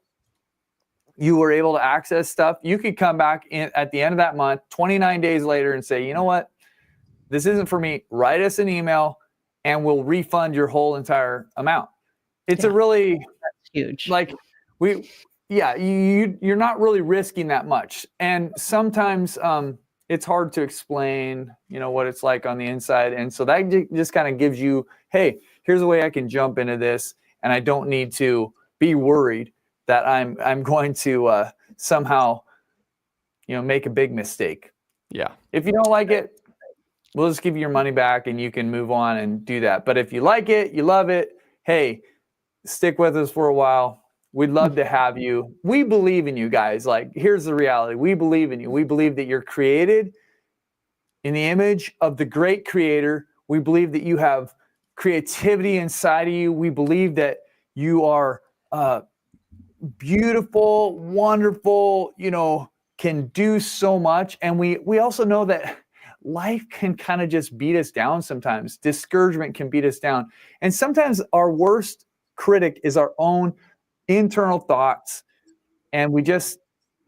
You were able to access stuff. You could come back in at the end of that month, 29 days later, and say, you know what, this isn't for me. Write us an email and we'll refund your whole entire amount. It's a really That's huge. Like you're not really risking that much. And sometimes it's hard to explain, what it's like on the inside. And so that just kind of gives you, hey, here's a way I can jump into this, and I don't need to be worried that I'm going to somehow, make a big mistake. Yeah. If you don't like it, we'll just give you your money back and you can move on and do that. But if you like it, you love it, hey, stick with us for a while. We'd love to have you. We believe in you guys. Like, here's the reality. We believe in you. We believe that you're created in the image of the great creator. We believe that you have creativity inside of you. We believe that you are beautiful, wonderful, can do so much. And we also know that life can kind of just beat us down sometimes. Discouragement can beat us down. And sometimes our worst critic is our own internal thoughts, and we just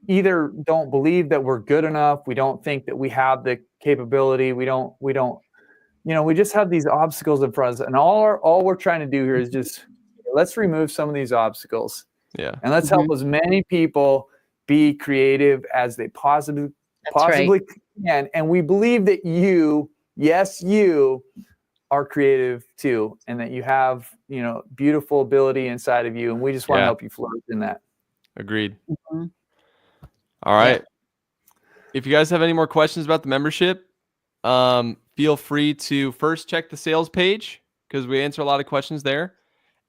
either don't believe that we're good enough, we don't think that we have the capability, we just have these obstacles in front of us, and all we're trying to do here is just let's remove some of these obstacles, and let's help as many people be creative as they possibly can. And we believe that you are creative too, and that you have, beautiful ability inside of you, and we just want to help you flourish in that. Agreed. All right. If you guys have any more questions about the membership, feel free to first check the sales page, because we answer a lot of questions there,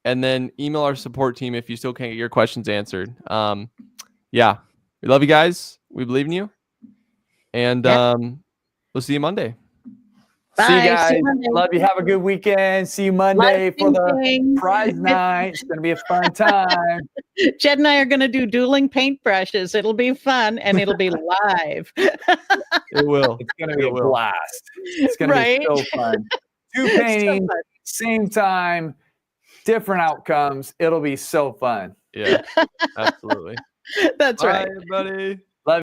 and then email our support team if you still can't get your questions answered. We love you guys. We believe in you, and we'll see you Monday. Bye. See you guys. See you Monday. Love you. Have a good weekend. See you Monday for the prize night. It's going to be a fun time. Jed and I are going to do dueling paintbrushes. It'll be fun and it'll be live. It will. It's going to be It a will. blast. It's going Right? to be so fun. Two So paintings, fun. same time, different outcomes. It'll be so fun. Yeah, absolutely. That's Bye, right. everybody.